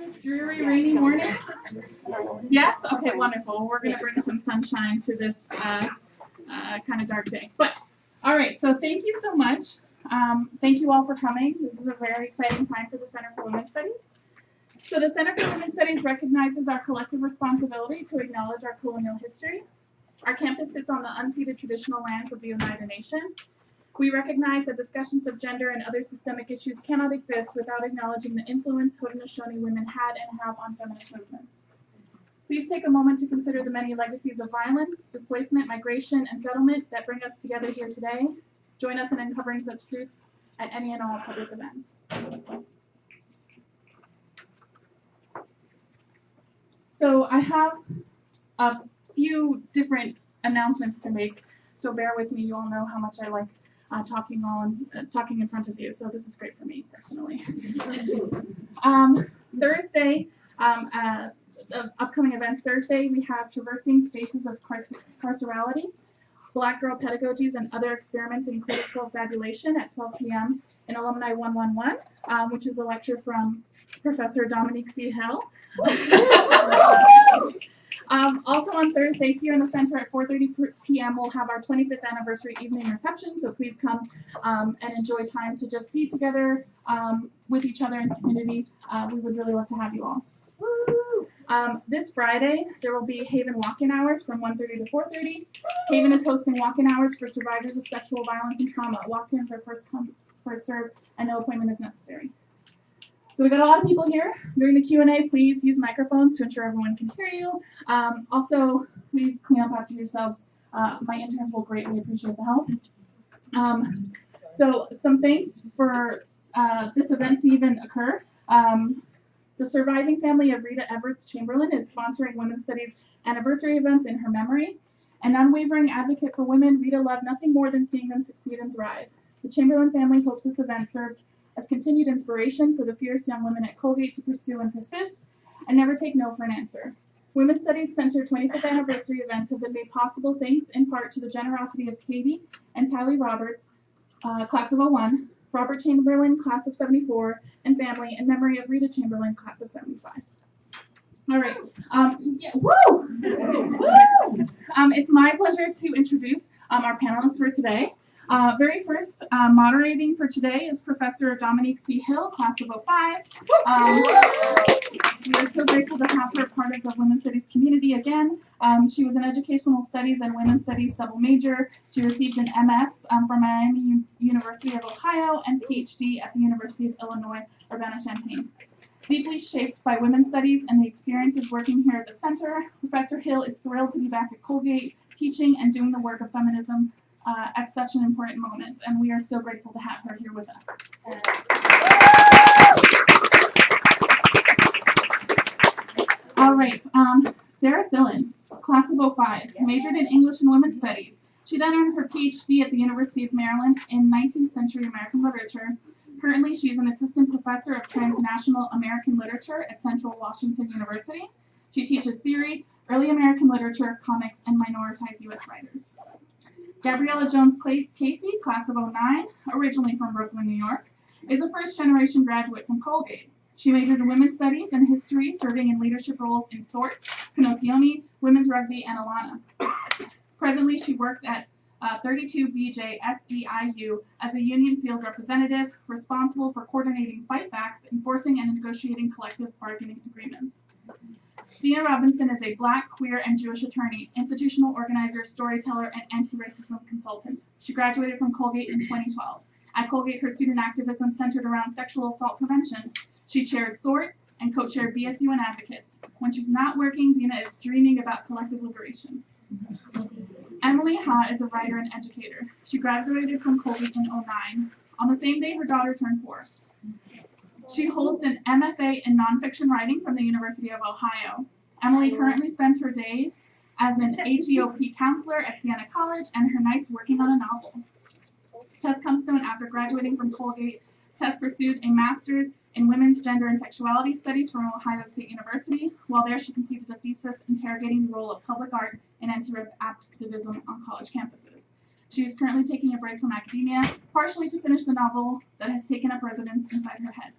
this dreary, rainy morning? Yes? Okay, wonderful. We're going to bring some sunshine to this kind of dark day. But, all right, so thank you so much. Thank you all for coming. This is a very exciting time for the Center for Women's Studies. So the Center for Women's Studies recognizes our collective responsibility to acknowledge our colonial history. Our campus sits on the unceded traditional lands of the Oneida Nation. We recognize that discussions of gender and other systemic issues cannot exist without acknowledging the influence Haudenosaunee women had and have on feminist movements. Please take a moment to consider the many legacies of violence, displacement, migration, and settlement that bring us together here today. Join us in uncovering such truths at any and all public events. So I have a few different announcements to make, so bear with me. You all know how much I like talking in front of you, so this is great for me personally. Thursday, upcoming events. Thursday, we have Traversing Spaces of Carcerality, Black Girl Pedagogies and Other Experiments in Critical Fabulation at 12 p.m. in Alumni 111, which is a lecture from Professor Dominique C. Hill. Also on Thursday here in the center at 4:30 p.m. we'll have our 25th anniversary evening reception, so please come and enjoy time to just be together with each other in the community. We would really love to have you all. This Friday, there will be Haven walk-in hours from 1:30 to 4:30. Haven is hosting walk-in hours for survivors of sexual violence and trauma. Walk-ins are first come, first served, and no appointment is necessary. So we got a lot of people here. During the Q&A, please use microphones to ensure everyone can hear you. Also, please clean up after yourselves. My interns will greatly appreciate the help. So some thanks for this event to even occur. The surviving family of Rita Everts Chamberlain is sponsoring Women's Studies anniversary events in her memory. An unwavering advocate for women, Rita loved nothing more than seeing them succeed and thrive. The Chamberlain family hopes this event serves as continued inspiration for the fierce young women at Colgate to pursue and persist and never take no for an answer. Women's Studies Center 25th anniversary events have been made possible thanks in part to the generosity of Katie and Tally Roberts, class of 01, Robert Chamberlain, class of 74, and family in memory of Rita Chamberlain, class of 75. All right. It's my pleasure to introduce our panelists for today. Very first, moderating for today is Professor Dominique C. Hill, class of 05. We are so grateful to have her part of the Women's Studies community again. She was an Educational Studies and Women's Studies double major. She received an MS from Miami University of Ohio and PhD at the University of Illinois, Urbana-Champaign. Deeply shaped by women's studies and the experiences working here at the center, Professor Hill is thrilled to be back at Colgate, teaching and doing the work of feminism at such an important moment, and we are so grateful to have her here with us. All right, Sarah Sillen, class of 05, majored in English and Women's Studies. She then earned her PhD at the University of Maryland in 19th century American literature. Currently, she is an assistant professor of transnational American literature at Central Washington University. She teaches theory, early American literature, comics, and minoritized U.S. writers. Gabriella Jones-Casey, class of 09, originally from Brooklyn, New York, is a first-generation graduate from Colgate. She majored in women's studies and history, serving in leadership roles in SORT, Canosione, women's rugby, and Alana. Presently, she works at 32BJ SEIU as a union field representative, responsible for coordinating fightbacks, enforcing and negotiating collective bargaining agreements. Dina Robinson is a Black, queer, and Jewish attorney, institutional organizer, storyteller, and anti-racism consultant. She graduated from Colgate in 2012. At Colgate, her student activism centered around sexual assault prevention. She chaired SORT and co-chaired BSU and Advocates. When she's not working, Dina is dreaming about collective liberation. Emily Ha is a writer and educator. She graduated from Colgate in 2009. On the same day, her daughter turned 4. She holds an MFA in nonfiction writing from the University of Ohio. Emily currently spends her days as an HEOP counselor at Siena College and her nights working on a novel. Tess Comstone, after graduating from Colgate, Tess pursued a master's in women's gender and sexuality studies from Ohio State University. While there, she completed a thesis interrogating the role of public art in anti-rape activism on college campuses. She is currently taking a break from academia, partially to finish the novel that has taken up residence inside her head.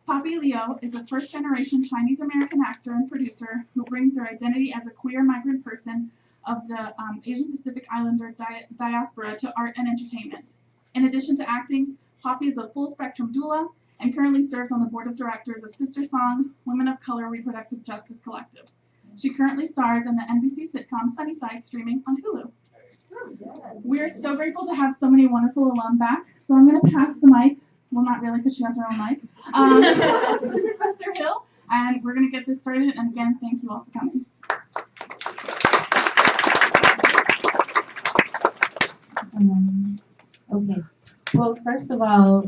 Poppy Leo is a first-generation Chinese-American actor and producer who brings their identity as a queer migrant person of the Asian Pacific Islander diaspora to art and entertainment. In addition to acting, Poppy is a full-spectrum doula and currently serves on the board of directors of Sister Song, Women of Color Reproductive Justice Collective. She currently stars in the NBC sitcom Sunnyside, streaming on Hulu. We are so grateful to have so many wonderful alum back, so I'm going to pass the mic, well, not really because she has her own mic, to Professor Hill, and we're going to get this started, and again, thank you all for coming. Okay. Well, first of all,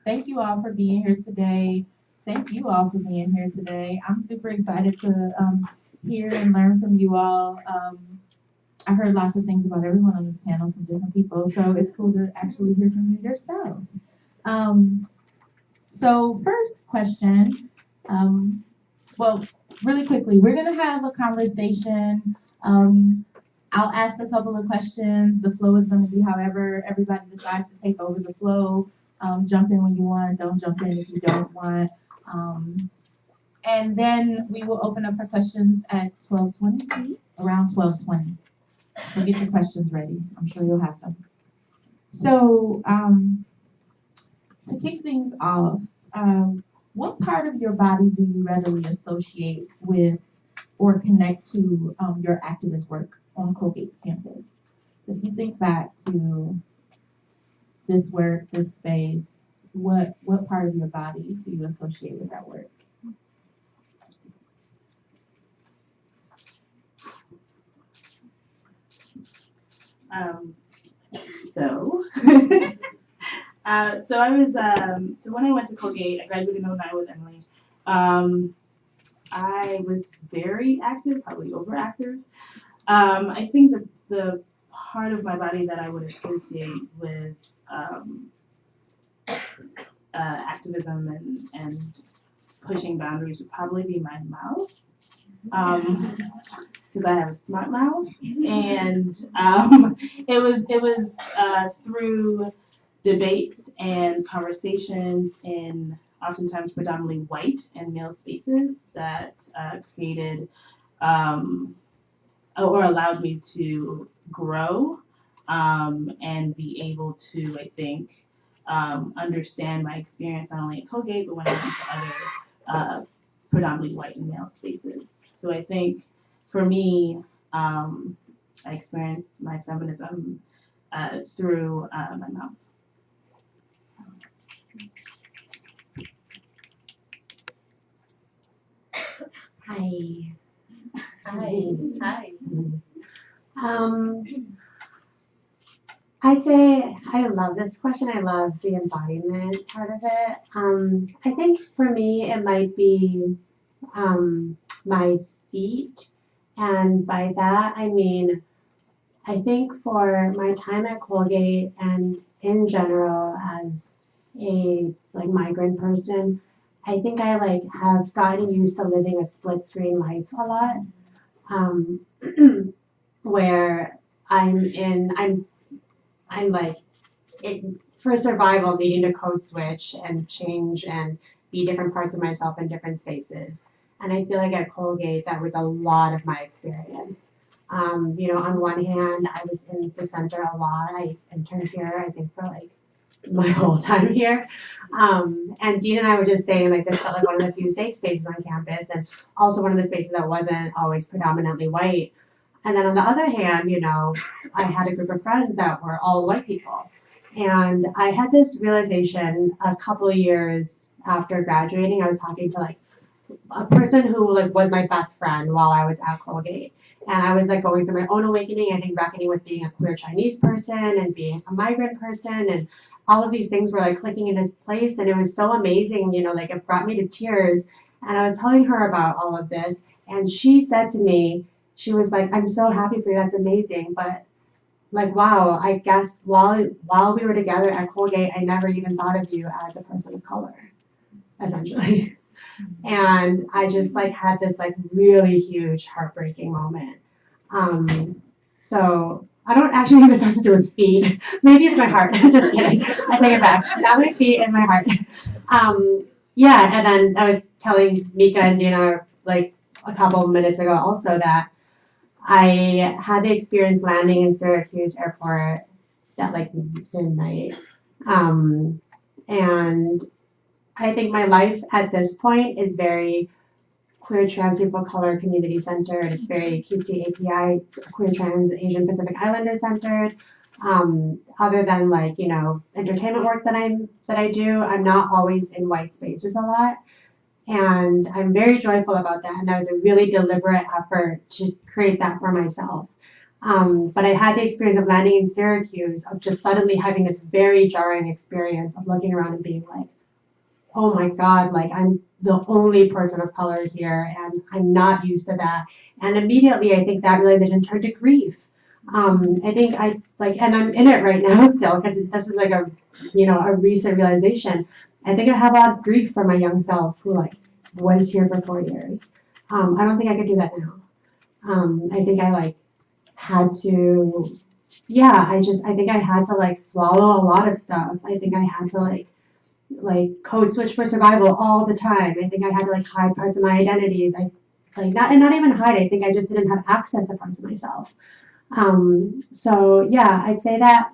thank you all for being here today. Thank you all for being here today. I'm super excited to hear and learn from you all. I heard lots of things about everyone on this panel from different people, so it's cool to actually hear from you yourselves. So first question, well, really quickly, we're gonna have a conversation. I'll ask a couple of questions. The flow is gonna be however everybody decides to take over the flow. Jump in when you want, don't jump in if you don't want. And then we will open up for questions at 12:20, around 12:20. So get your questions ready. I'm sure you'll have some. So to kick things off, what part of your body do you readily associate with or connect to your activist work on Colgate's campus? So if you think back to this work, this space, what part of your body do you associate with that work? So I was, so when I went to Colgate, I graduated in 09 with Emily. I was very active, probably overactive. I think the part of my body that I would associate with activism and pushing boundaries would probably be my mouth. Because I have a smart mouth, and it was through debates and conversations in oftentimes predominantly white and male spaces that created or allowed me to grow and be able to, I think, understand my experience not only at Colgate but when I went to other predominantly white and male spaces. So I think for me, I experienced my feminism through my mouth. Hi. Hi. I'd say I love this question. I love the embodiment part of it. I think for me it might be my feet, and by that I mean I think for my time at Colgate and in general as a migrant person, I think I have gotten used to living a split screen life a lot, where I'm like it for survival needing to code switch and change and be different parts of myself in different spaces. And I feel like at Colgate that was a lot of my experience. On one hand, I was in the center a lot. I interned here, I think, for my whole time here. And Dean and I were just saying this felt like one of the few safe spaces on campus, and also one of the spaces that wasn't always predominantly white. And then on the other hand, I had a group of friends that were all white people. And I had this realization a couple of years after graduating. I was talking to a person who was my best friend while I was at Colgate. And I was going through my own awakening, I think reckoning with being a queer Chinese person and being a migrant person, and all of these things were clicking in this place, and it was so amazing, it brought me to tears. And I was telling her about all of this, and she said to me, she was like, I'm so happy for you, that's amazing, but wow, I guess while we were together at Colgate, I never even thought of you as a person of color, essentially. And I just had this really huge heartbreaking moment. So I don't actually think this has to do with feet. Maybe it's my heart. Just kidding. I take it back. Not my feet and my heart. Yeah, and then I was telling Mika and Dina like a couple of minutes ago also that I had the experience landing in Syracuse airport at like midnight. And I think my life at this point is very queer, trans, people of color, community centered. It's very cutesy API, queer, trans, Asian Pacific Islander centered. Other than like, you know, entertainment work that I do, I'm not always in white spaces a lot. And I'm very joyful about that. And that was a really deliberate effort to create that for myself. But I had the experience of landing in Syracuse, of just suddenly having this very jarring experience of looking around and being like, oh my God, like I'm the only person of color here and I'm not used to that. And immediately I think that realization turned to grief. I think I like, and I'm in it right now still because this is like a, you know, a recent realization. I think I have a lot of grief for my young self who like was here for 4 years. I don't think I could do that now. I think I like had to, yeah, I think I had to like swallow a lot of stuff. I think I had to like code switch for survival all the time. I think I had to like hide parts of my identities. I like that, and not even hide. I think I just didn't have access to parts of myself. So yeah, I'd say that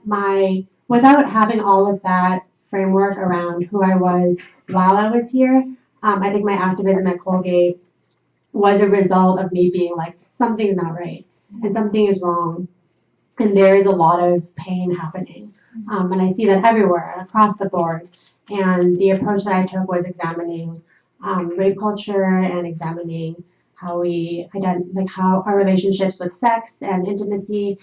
without having all of that framework around who I was while I was here, I think my activism at Colgate was a result of me being like, something's not right and something is wrong, and there is a lot of pain happening. And I see that everywhere across the board. And the approach that I took was examining rape culture and examining how we like how our relationships with sex and intimacy,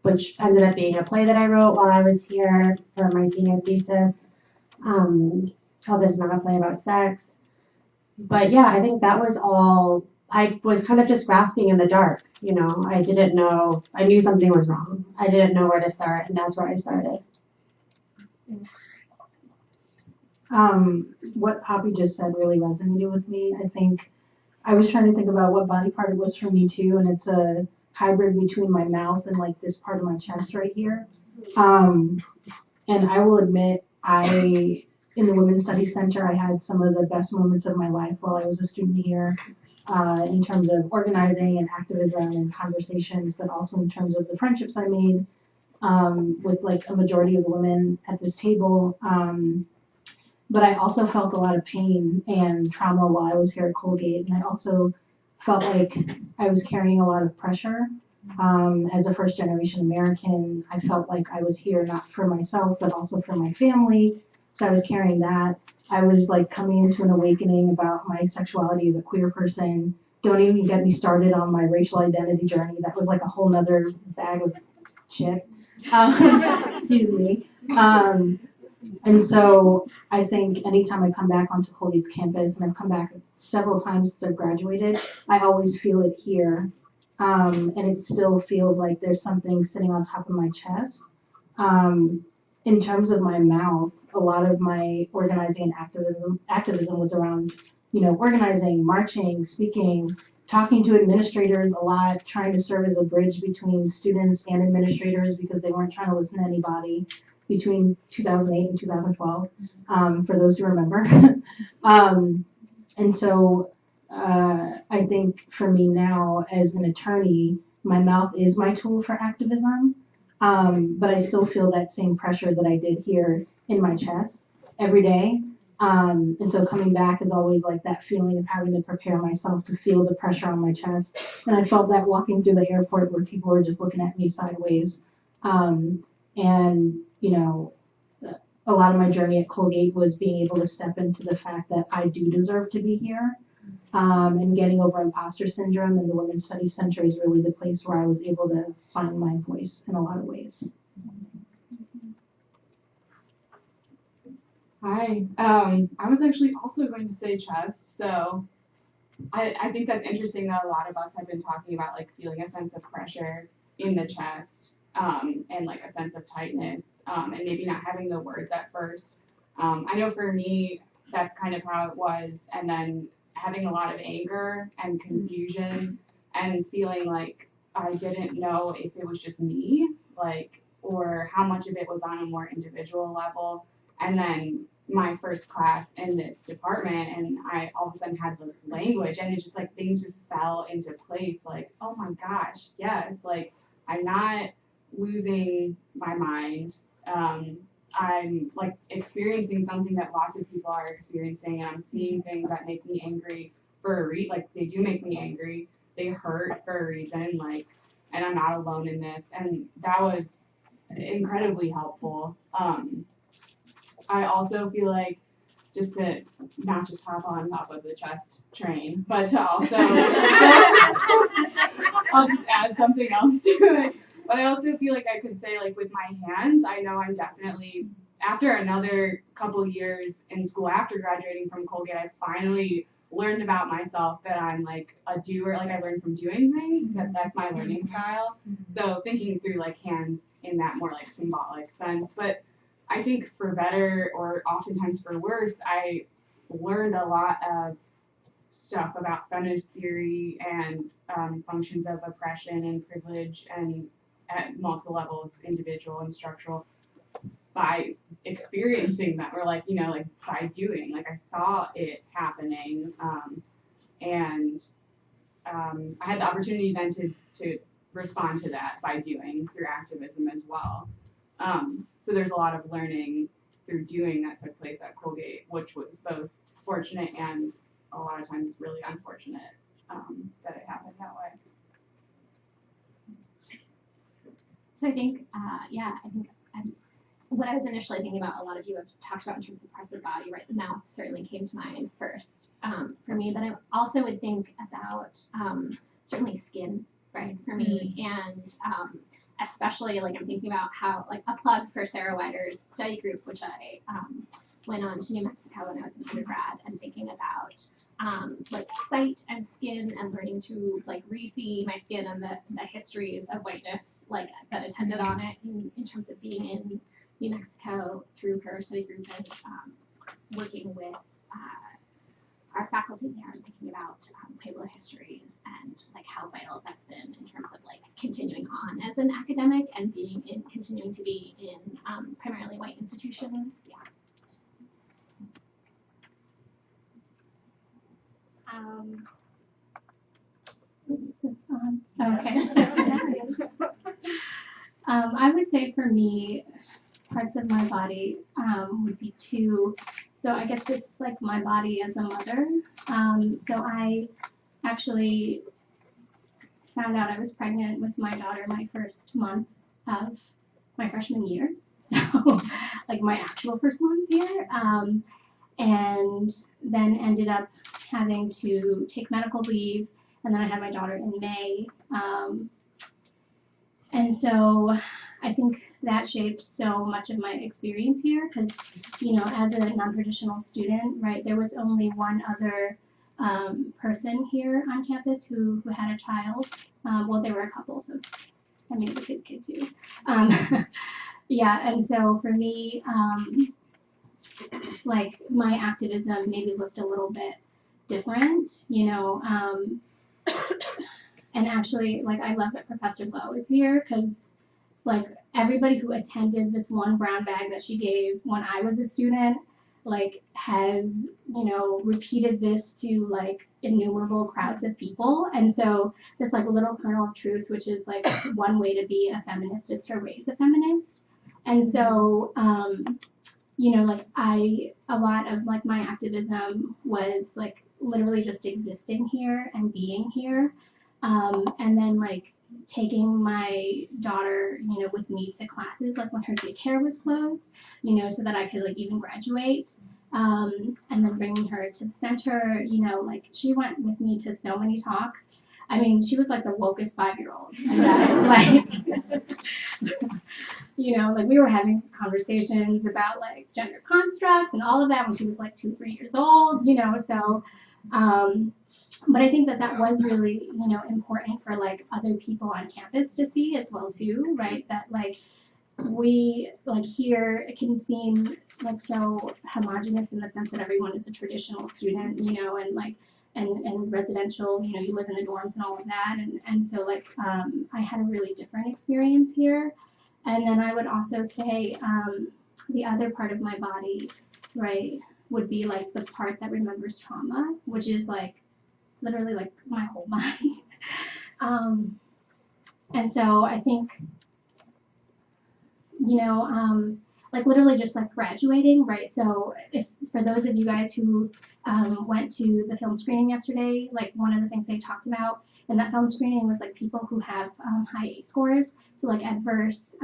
which ended up being a play that I wrote while I was here for my senior thesis, called This Is Not a Play About Sex. But yeah, I think that was all. I was kind of just grasping in the dark. You know, I didn't know. I knew something was wrong. I didn't know where to start, and that's where I started. What Poppy just said really resonated with me. I think I was trying to think about what body part it was for me too, and it's a hybrid between my mouth and like this part of my chest right here. And I will admit, in the Women's Studies Center, I had some of the best moments of my life while I was a student here, in terms of organizing and activism and conversations, but also in terms of the friendships I made with like a majority of the women at this table. But I also felt a lot of pain and trauma while I was here at Colgate, and I also felt like I was carrying a lot of pressure. As a first generation American, I felt like I was here not for myself, but also for my family. So I was carrying that. I was like coming into an awakening about my sexuality as a queer person. Don't even get me started on my racial identity journey. That was like a whole nother bag of shit. Excuse me. And so I think anytime I come back onto Colgate's campus, and I've come back several times since I've graduated, I always feel it here. And it still feels like there's something sitting on top of my chest. In terms of my mouth, a lot of my organizing and activism was around, you know, organizing, marching, speaking, talking to administrators a lot, trying to serve as a bridge between students and administrators because they weren't trying to listen to anybody between 2008 and 2012, for those who remember. And so I think for me now as an attorney, my mouth is my tool for activism, but I still feel that same pressure that I did here in my chest every day. And so coming back is always like that feeling of having to prepare myself to feel the pressure on my chest. And I felt that walking through the airport where people were just looking at me sideways. And, you know, a lot of my journey at Colgate was being able to step into the fact that I do deserve to be here. And getting over imposter syndrome, and the Women's Studies Center is really the place where I was able to find my voice in a lot of ways. Hi. I was actually also going to say chest. So I think that's interesting that a lot of us have been talking about like feeling a sense of pressure in the chest, and like a sense of tightness, and maybe not having the words at first. I know for me, that's kind of how it was. And then having a lot of anger and confusion and feeling like I didn't know if it was just me, like, or how much of it was on a more individual level. And then my first class in this department, and I all of a sudden had this language, and it just like things just fell into place. Like, oh my gosh, yes, like I'm not losing my mind. I'm like experiencing something that lots of people are experiencing, and I'm seeing things that make me angry for a like they do make me angry. They hurt for a reason, like, and I'm not alone in this, and that was incredibly helpful. I also feel like just to not just hop on top of the chest train, but to also I'll just add something else to it. But I also feel like I could say, like, with my hands, I know I'm definitely, after another couple years in school after graduating from Colgate, I finally learned about myself that I'm like a doer. Like, I learned from doing things, that's my learning style. So thinking through like hands in that more like symbolic sense. But I think for better or oftentimes for worse, I learned a lot of stuff about feminist theory and functions of oppression and privilege and at multiple levels, individual and structural, by experiencing that, or like, like by doing, like I saw it happening, and I had the opportunity then to respond to that by doing through activism as well. So there's a lot of learning through doing that took place at Colgate, which was both fortunate and a lot of times really unfortunate that it happened that way. So I think, what I was initially thinking about, a lot of you have talked about in terms of oppressive body, right? The mouth certainly came to mind first for me, but I also would think about certainly skin, right, for me, and especially like I'm thinking about how, like, a plug for Sarah Wider's study group, which I went on to New Mexico when I was an undergrad, and thinking about like sight and skin and learning to like re-see my skin and the histories of whiteness like that attended on it in terms of being in New Mexico through her study group and working with our faculty there and thinking about Pueblo histories and like how vital that's been in terms of like continuing on as an academic and continuing to be in primarily white institutions. Yeah. Is this on? Okay. I would say for me, parts of my body would be two. So I guess it's like my body as a mother. So I actually found out I was pregnant with my daughter my first month of my freshman year. So like my actual first month here. And then ended up having to take medical leave. And then I had my daughter in May. And so I think that shaped so much of my experience here because, as a non-traditional student, right, there was only one other person here on campus who had a child. Well, there were a couple, so I mean, the kids kid too. Yeah, and so for me, like my activism maybe looked a little bit different, and actually, like, I love that Professor Lowe is here because, like, everybody who attended this one brown bag that she gave when I was a student, like, has, repeated this to, like, innumerable crowds of people. And so this, like, little kernel of truth, which is, like, one way to be a feminist is to raise a feminist. And so, like, a lot of, like, my activism was, like, literally just existing here and being here. And then like taking my daughter, with me to classes, like when her daycare was closed, so that I could like even graduate. And then bringing her to the center, like she went with me to so many talks. I mean, she was like the wokest 5-year-old. Like, like we were having conversations about like gender constructs and all of that when she was like 2-3 years old, so. But I think that was really, important for like other people on campus to see as well too, right? That like we like here it can seem like so homogenous in the sense that everyone is a traditional student, and like and residential, you live in the dorms and all of that, and so like I had a really different experience here, and then I would also say the other part of my body right, would be like the part that remembers trauma, which is like literally like my whole body. And so I think, like literally just like graduating, right? So if for those of you guys who went to the film screening yesterday, like one of the things they talked about in that film screening was like people who have high ACE scores, so like adverse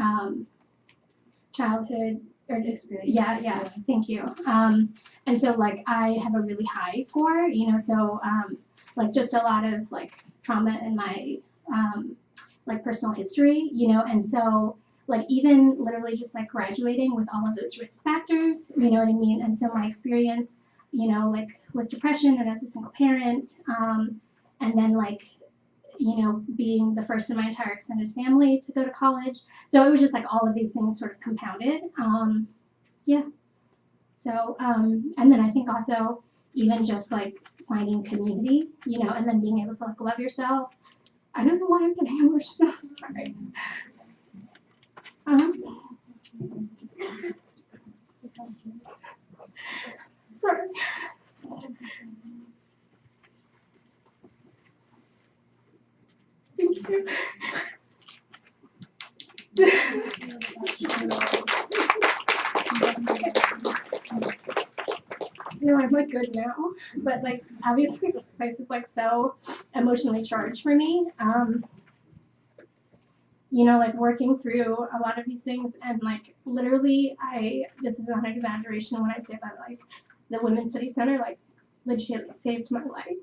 childhood or experience. Yeah, thank you. And so like I have a really high score, so like just a lot of like trauma in my like personal history, and so like even literally just like graduating with all of those risk factors, you know what I mean? And so my experience, like with depression and as a single parent, and then like, being the first in my entire extended family to go to college. So it was just like all of these things sort of compounded. Yeah. So, and then I think also even just like finding community, and then being able to like love yourself. I don't know why I'm getting emotional. Sorry. Sorry. Thank you. I'm like good now, but like obviously this place is like so emotionally charged for me. Like working through a lot of these things and like literally this is not an exaggeration when I say that like the Women's Study Center like legit saved my life.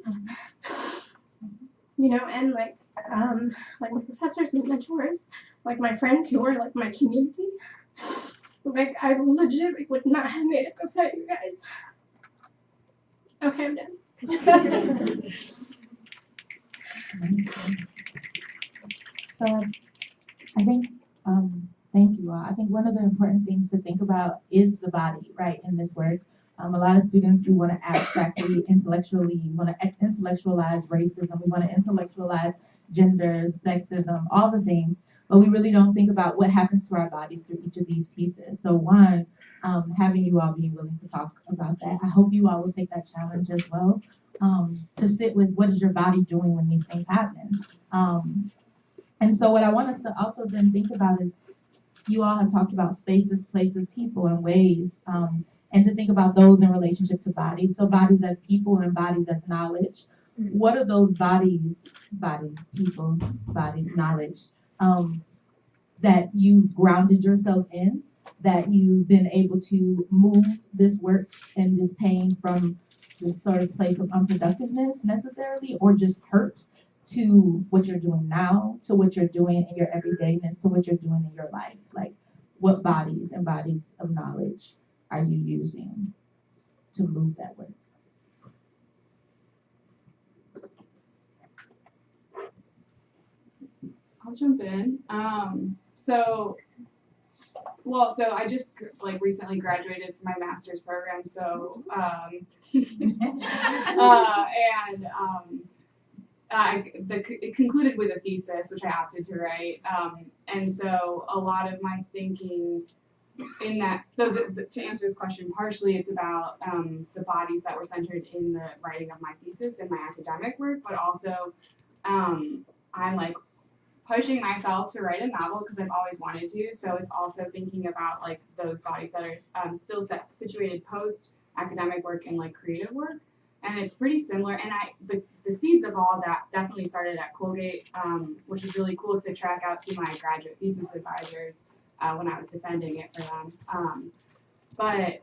And like my professors and mentors, like my friends who are like my community, like I legit like, would not have made it without you guys. Okay, I'm done. So I think, thank you all. I think one of the important things to think about is the body, right, in this work. A lot of students, we want to abstractly, intellectually, want to intellectualize racism. We want to intellectualize gender, sexism, all the things, but we really don't think about what happens to our bodies through each of these pieces. So one, having you all being willing to talk about that. I hope you all will take that challenge as well, to sit with what is your body doing when these things happen. And so what I want us to also then think about is you all have talked about spaces, places, people, and ways, and to think about those in relationship to bodies. So bodies as people and bodies as knowledge. What are those bodies, people, bodies, knowledge, that you've grounded yourself in, that you've been able to move this work and this pain from this sort of place of unproductiveness necessarily, or just hurt, to what you're doing now, to what you're doing in your everydayness, to what you're doing in your life. Like, what bodies and bodies of knowledge are you using to move that way? I'll jump in. So I just like recently graduated from my master's program. So, it concluded with a thesis, which I opted to write. And so a lot of my thinking in that, so to answer this question, partially it's about the bodies that were centered in the writing of my thesis and my academic work, but also I'm like pushing myself to write a novel because I've always wanted to. So it's also thinking about like those bodies that are still situated post academic work and like creative work. And it's pretty similar. And the seeds of all that definitely started at Colgate, which is really cool to track out to my graduate thesis advisors when I was defending it for them. But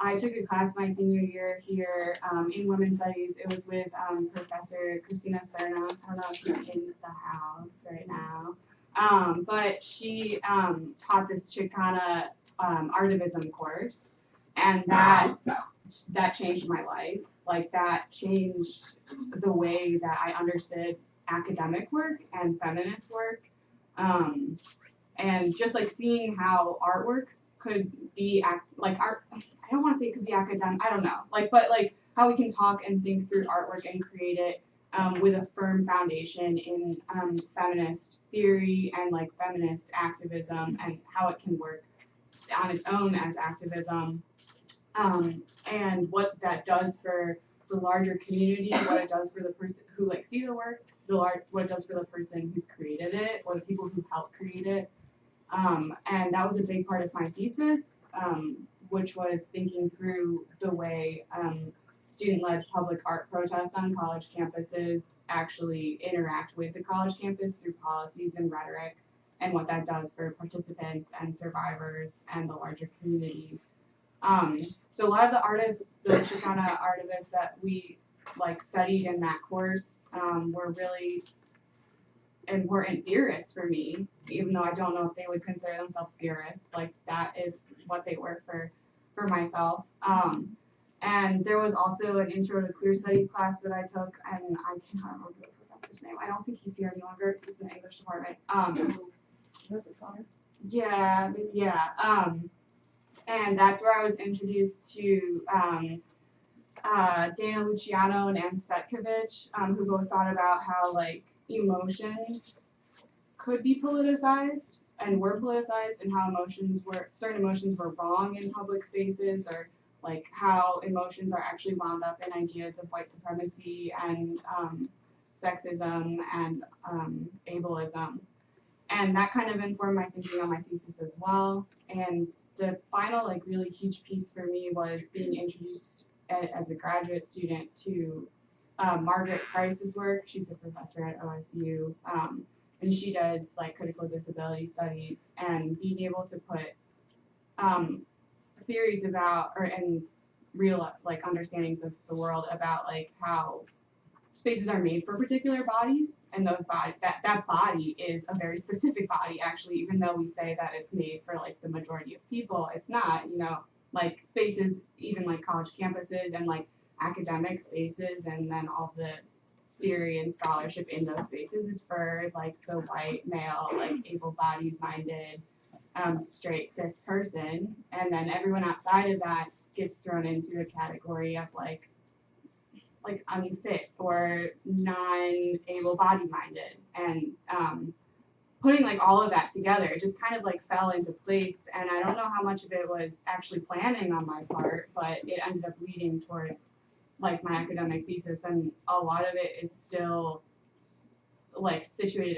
I took a class my senior year here in women's studies. It was with Professor Christina Serna. I don't know if she's in the house right now. But she taught this Chicana artivism course, and that changed my life. Like, that changed the way that I understood academic work and feminist work. And just like seeing how artwork could be like art. I don't want to say it could be academic. I don't know. But how we can talk and think through artwork and create it with a firm foundation in feminist theory and like feminist activism and how it can work on its own as activism. and what that does for the larger community, what it does for the person who like see the work, what it does for the person who's created it or the people who helped create it. And that was a big part of my thesis, which was thinking through the way student-led public art protests on college campuses actually interact with the college campus through policies and rhetoric, and what that does for participants and survivors and the larger community. So a lot of the artists, the Chicana artists that we like studied in that course, were really important theorists for me, even though I don't know if they would consider themselves theorists. Like that is what they were for myself. And there was also an intro to queer studies class that I took, and I cannot remember the professor's name. I don't think he's here any longer. He's in the English department. Yeah. And that's where I was introduced to Dana Luciano and Ann Svetkovich, who both thought about how like emotions could be politicized and were politicized, and how certain emotions were wrong in public spaces, or like how emotions are actually wound up in ideas of white supremacy and sexism and ableism. And that kind of informed my thinking on my thesis as well. And the final like really huge piece for me was being introduced as a graduate student to Margaret Price's work. She's a professor at OSU, and she does like critical disability studies, and being able to put theories about and real like understandings of the world about like how spaces are made for particular bodies, and those that body is a very specific body actually, even though we say that it's made for like the majority of people, it's not, like spaces, even like college campuses and like academic spaces, and then all the theory and scholarship in those spaces is for like the white male, like able-bodied minded straight cis person, and then everyone outside of that gets thrown into a category of like unfit or non-able-bodied minded, and putting like all of that together, it just kind of like fell into place. And I don't know how much of it was actually planning on my part, but it ended up leading towards like my academic thesis, and a lot of it is still like situated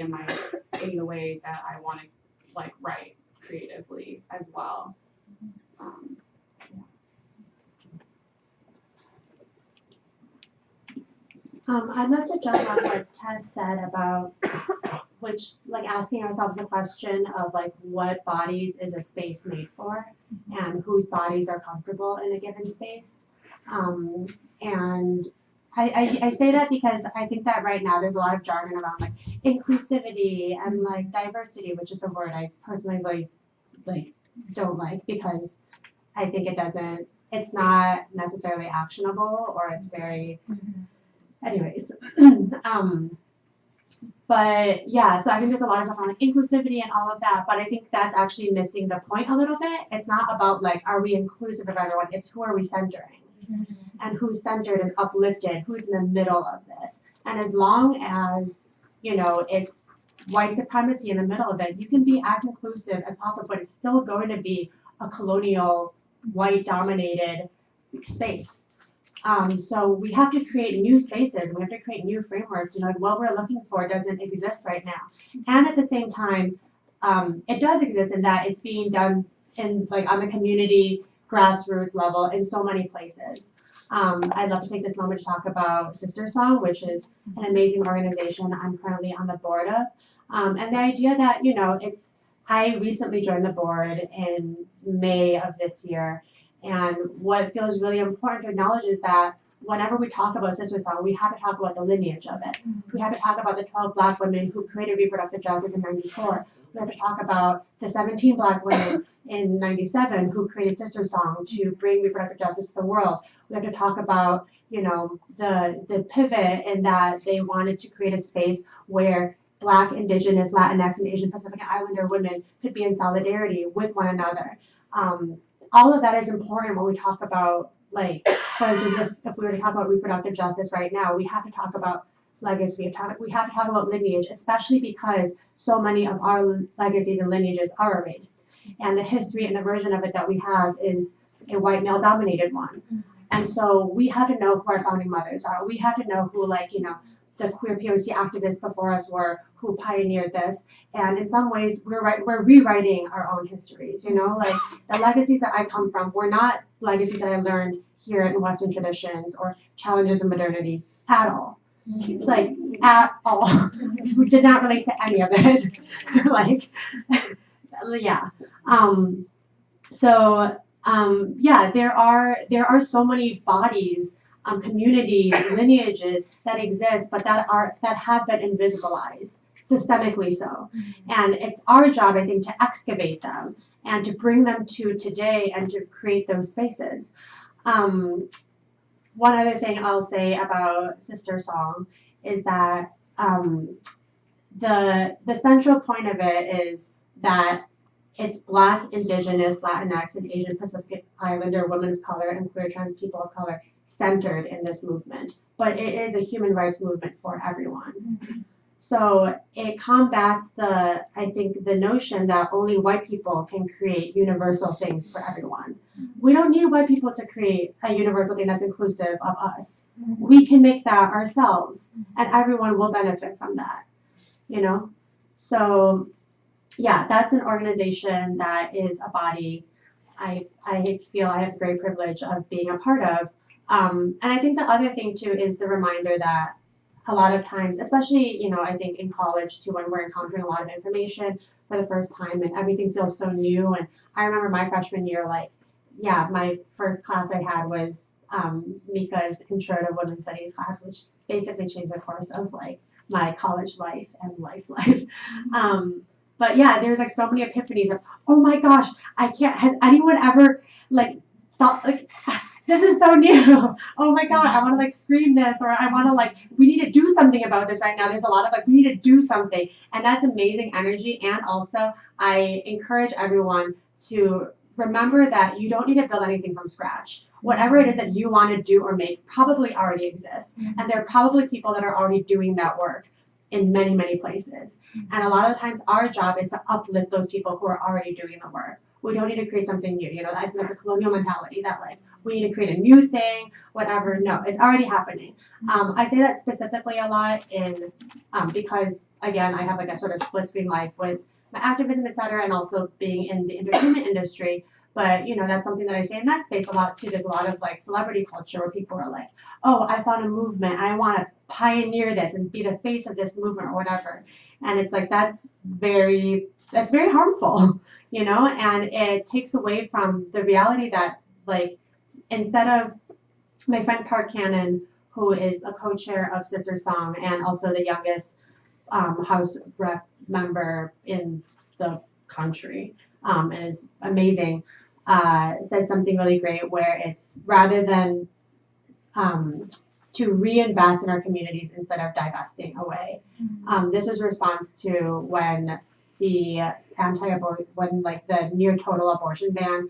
in the way that I want to like write creatively as well. I'd love to jump on what Tess said about asking ourselves the question of like what bodies is a space made for, and whose bodies are comfortable in a given space. And I say that because I think that right now there's a lot of jargon around like inclusivity and like diversity, which is a word I personally don't like, because I think it's not necessarily actionable, or it's very, anyways. But yeah, so I think there's a lot of stuff on like inclusivity and all of that, but I think that's actually missing the point a little bit. It's not about like, are we inclusive of everyone? It's who are we centering? And who's centered and uplifted, who's in the middle of this. And as long as, it's white supremacy in the middle of it, you can be as inclusive as possible, but it's still going to be a colonial, white dominated space. So we have to create new spaces, we have to create new frameworks, what we're looking for doesn't exist right now. And at the same time, it does exist in that it's being done in like on the community grassroots level in so many places. I'd love to take this moment to talk about Sister Song, which is an amazing organization I'm currently on the board of. And the idea that, I recently joined the board in May of this year. And what feels really important to acknowledge is that whenever we talk about Sister Song, we have to talk about the lineage of it. We have to talk about the 12 Black women who created reproductive justice in '94. We have to talk about the 17 Black women in '97 who created Sister Song to bring reproductive justice to the world. We have to talk about, the pivot in that they wanted to create a space where Black, Indigenous, Latinx, and Asian Pacific Islander women could be in solidarity with one another. All of that is important when we talk about, like, for instance, if we were to talk about reproductive justice right now, we have to talk about legacy. We have to talk about lineage, especially because so many of our legacies and lineages are erased. And the history and the version of it that we have is a white male dominated one. And so we had to know who our founding mothers are. We had to know who, like, you know, the queer POC activists before us were, who pioneered this. And in some ways, we're rewriting our own histories, you know, like the legacies that I come from were not legacies that I learned here in Western traditions or challenges of modernity at all. Like, at all. We did not relate to any of it. Like, yeah. Yeah, there are so many bodies, communities, lineages that exist, but that have been invisibilized, systemically so. And it's our job, I think, to excavate them and to bring them to today and to create those spaces. One other thing I'll say about Sister Song is that the central point of it is that it's Black, Indigenous, Latinx, and Asian Pacific Islander women of color and queer trans people of color centered in this movement. But it is a human rights movement for everyone. So it combats I think, the notion that only white people can create universal things for everyone. We don't need white people to create a universal thing that's inclusive of us. We can make that ourselves, and everyone will benefit from that, you know? So, yeah, that's an organization that is a body I feel I have great privilege of being a part of. And I think the other thing, too, is the reminder that a lot of times, especially, you know, I think in college too, when we're encountering a lot of information for the first time and everything feels so new. And I remember my freshman year, like, yeah, my first class I had was Mika's Intro to Women's Studies class, which basically changed the course of like my college life and life. But yeah, there's like so many epiphanies of, oh my gosh, has anyone ever like thought like, this is so new. Oh my God, I want to like scream this, or I want to like, we need to do something about this right now. There's a lot of like, we need to do something. And that's amazing energy. And also I encourage everyone to remember that you don't need to build anything from scratch. Whatever it is that you want to do or make probably already exists. And there are probably people that are already doing that work in many, many places. And a lot of the times our job is to uplift those people who are already doing the work. We don't need to create something new. You know, I think that's a colonial mentality that like, we need to create a new thing, whatever. No, it's already happening. I say that specifically a lot because, again, I have like a sort of split screen life with my activism, et cetera, and also being in the entertainment industry. But, you know, that's something that I say in that space a lot too. There's a lot of like celebrity culture where people are like, oh, I found a movement. I want to pioneer this and be the face of this movement or whatever. And it's like, that's very harmful, you know, and it takes away from the reality that like, instead of my friend Park Cannon, who is a co-chair of Sister Song and also the youngest House Rep member in the country, and is amazing, said something really great where it's rather than to reinvest in our communities instead of divesting away. This was a response to when the when like the near total abortion ban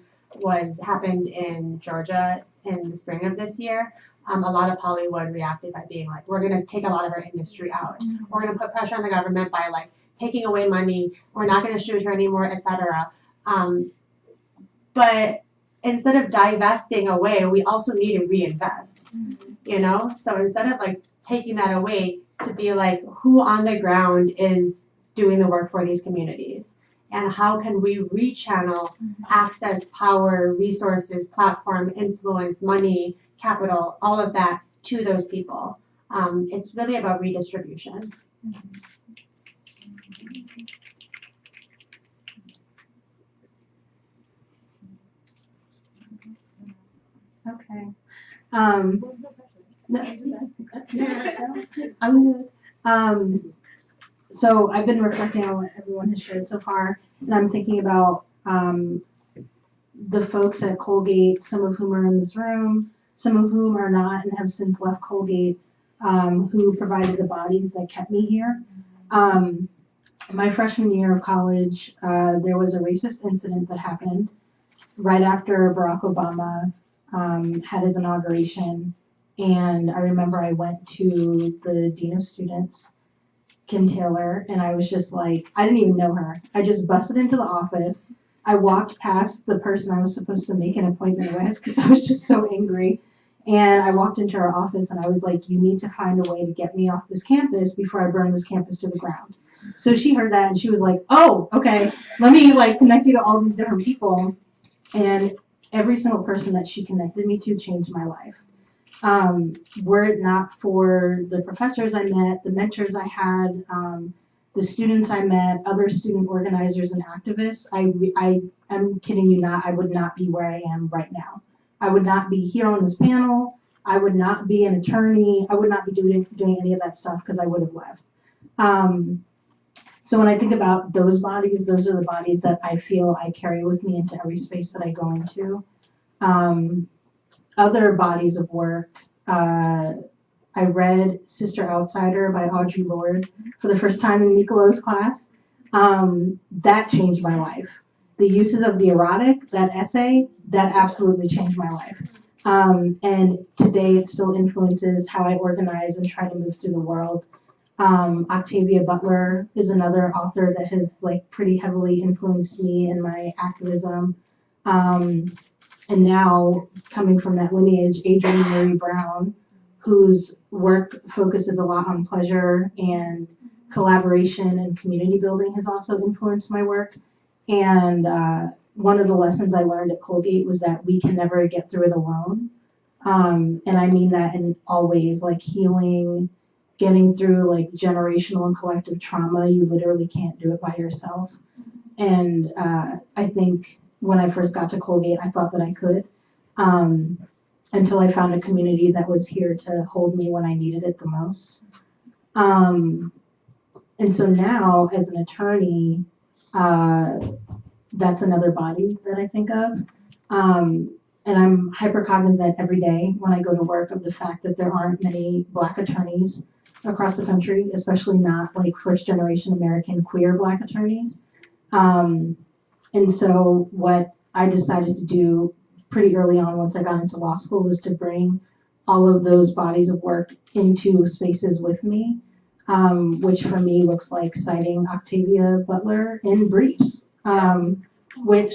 happened in Georgia in the spring of this year. A lot of Hollywood reacted by being like, we're going to take a lot of our industry out. We're going to put pressure on the government by like taking away money. We're not going to shoot her anymore, etc. But instead of divesting away, we also need to reinvest, you know? So instead of like taking that away, to be like, who on the ground is doing the work for these communities? And how can we rechannel access, power, resources, platform, influence, money, capital, all of that to those people? It's really about redistribution. Okay. I'm good. So I've been reflecting on what everyone has shared so far, and I'm thinking about the folks at Colgate, some of whom are in this room, some of whom are not and have since left Colgate, who provided the bodies that kept me here. My freshman year of college, there was a racist incident that happened right after Barack Obama had his inauguration, and I remember I went to the Dean of Students, Kim Taylor, and I was just like, I didn't even know her. I just busted into the office. I walked past the person I was supposed to make an appointment with because I was just so angry. And I walked into her office and I was like, you need to find a way to get me off this campus before I burn this campus to the ground. So she heard that and she was like, oh, okay, let me like connect you to all these different people. And every single person that she connected me to changed my life. Were it not for the professors I met, the mentors I had, the students I met, other student organizers and activists, I am kidding you not, I would not be where I am right now. I would not be here on this panel. I would not be an attorney. I would not be doing any of that stuff because I would have left. So when I think about those bodies, those are the bodies that I feel I carry with me into every space that I go into. Other bodies of work, I read Sister Outsider by Audre Lorde for the first time in Nicolo's class. That changed my life. The uses of the erotic, that essay, that absolutely changed my life. And today it still influences how I organize and try to move through the world. Octavia Butler is another author that has like pretty heavily influenced me in my activism. And now coming from that lineage, Adrienne Maree Brown, whose work focuses a lot on pleasure and collaboration and community building, has also influenced my work. And one of the lessons I learned at Colgate was that we can never get through it alone. And I mean that in all ways, like healing, getting through like generational and collective trauma. You literally can't do it by yourself. And I think when I first got to Colgate, I thought that I could, until I found a community that was here to hold me when I needed it the most. And so now, as an attorney, that's another body that I think of. And I'm hypercognizant every day when I go to work of the fact that there aren't many Black attorneys across the country, especially not like first generation American queer Black attorneys. And so what I decided to do pretty early on once I got into law school was to bring all of those bodies of work into spaces with me, which for me looks like citing Octavia Butler in briefs, which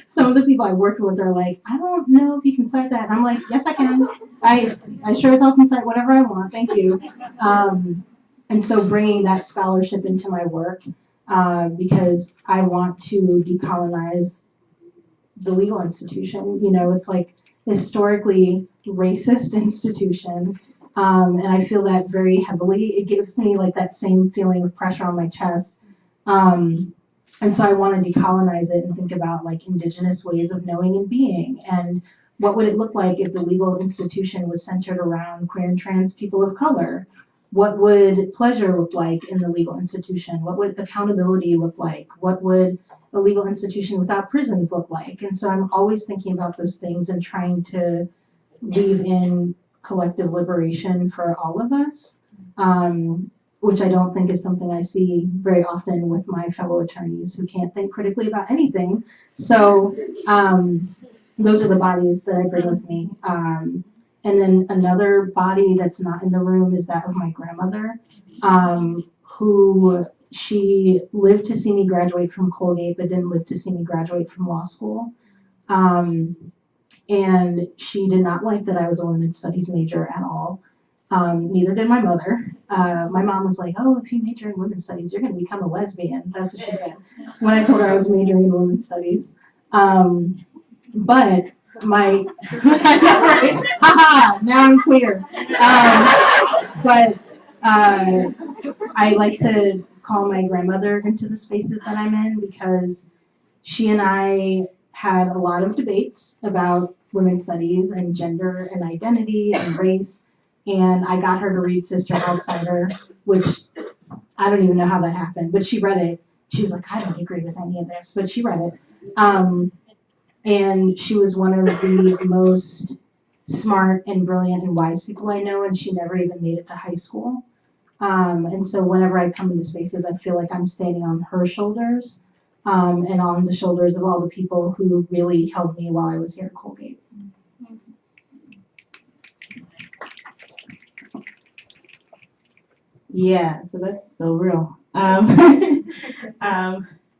some of the people I worked with are like, I don't know if you can cite that. And I'm like, yes, I can. I sure as hell can cite whatever I want. Thank you. And so bringing that scholarship into my work, because I want to decolonize the legal institution. You know, it's like historically racist institutions. And I feel that very heavily. It gives me like that same feeling of pressure on my chest. And so I want to decolonize it and think about like indigenous ways of knowing and being. And what would it look like if the legal institution was centered around queer and trans people of color? What would pleasure look like in the legal institution? What would accountability look like? What would a legal institution without prisons look like? And so I'm always thinking about those things and trying to weave in collective liberation for all of us, which I don't think is something I see very often with my fellow attorneys who can't think critically about anything. So those are the bodies that I bring with me. And then another body that's not in the room is that of my grandmother, who she lived to see me graduate from Colgate, but didn't live to see me graduate from law school. And she did not like that I was a women's studies major at all. Neither did my mother. My mom was like, oh, if you major in women's studies, you're going to become a lesbian. That's what she said when I told her I was majoring in women's studies. But my, right? Haha, now I'm queer. But I like to call my grandmother into the spaces that I'm in because she and I had a lot of debates about women's studies and gender and identity and race. And I got her to read Sister Outsider, which I don't even know how that happened, but she read it. She was like, I don't agree with any of this, but she read it. And she was one of the most smart and brilliant and wise people I know, and she never even made it to high school. And so whenever I come into spaces, I feel like I'm standing on her shoulders, and on the shoulders of all the people who really held me while I was here at Colgate. Yeah, so that's so real.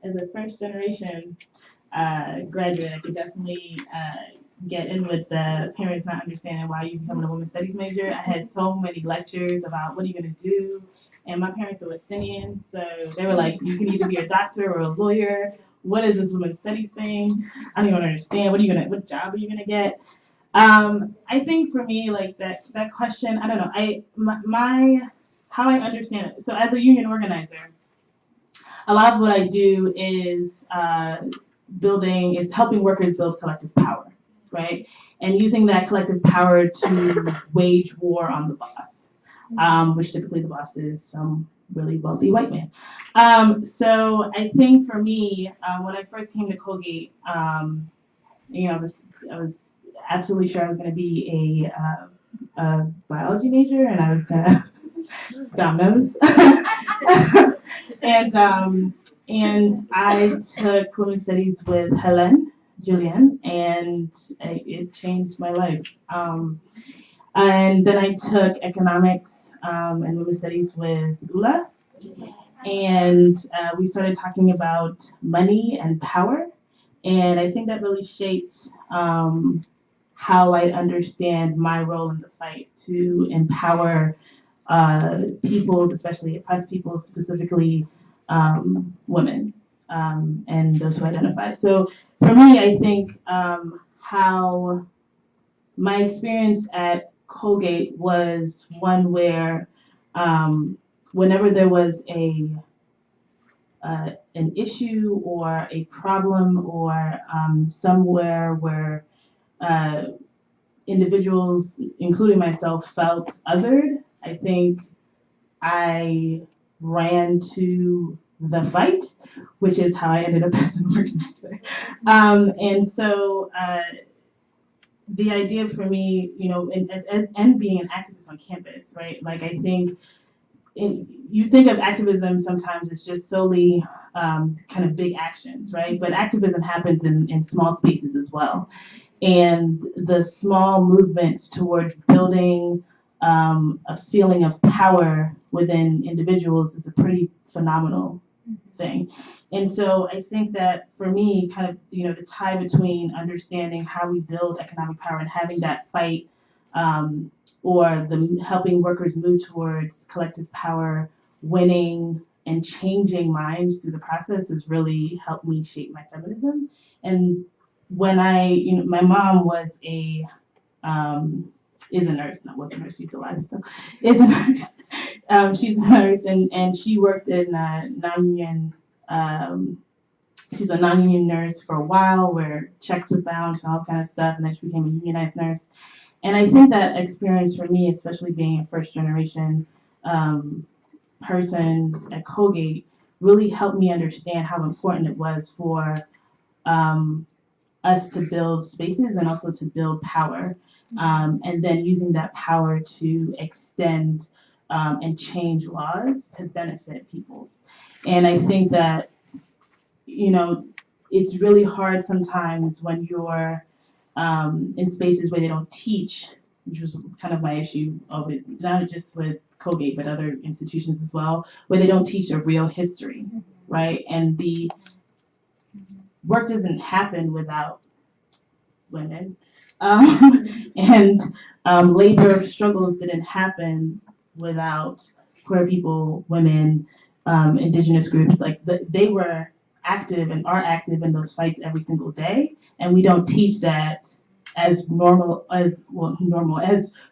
as a first generation graduate, I could definitely get in with the parents not understanding why you become a women's studies major. I had so many lectures about what are you going to do, and my parents are West Indian, so they were like, you can either be a doctor or a lawyer. What is this women's studies thing? I don't even understand. What job are you gonna get? I think for me, like that question, I don't know. My how I understand it. So as a union organizer, a lot of what I do is helping workers build collective power, right? And using that collective power to wage war on the boss, which typically the boss is some really wealthy white man. So I think for me, when I first came to Colgate, I was absolutely sure I was going to be a biology major, and I was going to dominoes. And I took women's studies with Helen Julian, and it changed my life. And then I took economics and women's studies with Ula, and we started talking about money and power. And I think that really shaped how I understand my role in the fight to empower peoples, especially oppressed people, specifically women and those who identify. So for me, I think how my experience at Colgate was one where whenever there was an issue or a problem or somewhere where individuals, including myself, felt othered, I think I ran to the fight, which is how I ended up as an organizer. And so the idea for me, and being an activist on campus, right? Like I think you think of activism sometimes as just solely kind of big actions, right? But activism happens in small spaces as well. And the small movements towards building a feeling of power within individuals is a pretty phenomenal thing. And so I think that for me, kind of, the tie between understanding how we build economic power and having that fight or the helping workers move towards collective power, winning and changing minds through the process has really helped me shape my feminism. And when my mom was is a nurse, not was a nurse, she's alive still, is a nurse. She's a nurse and she worked in non-union, she's a non-union nurse for a while where checks were bounced and all kind of stuff, and then she became a unionized nurse. And I think that experience for me, especially being a first generation person at Colgate, really helped me understand how important it was for us to build spaces and also to build power, and then using that power to extend and change laws to benefit peoples. And I think that, it's really hard sometimes when you're in spaces where they don't teach, which was kind of my issue of it, not just with Colgate, but other institutions as well, where they don't teach a real history, right? And the work doesn't happen without women. And labor struggles didn't happen without queer people, women, indigenous groups. Like they were active and are active in those fights every single day, and we don't teach that as normal as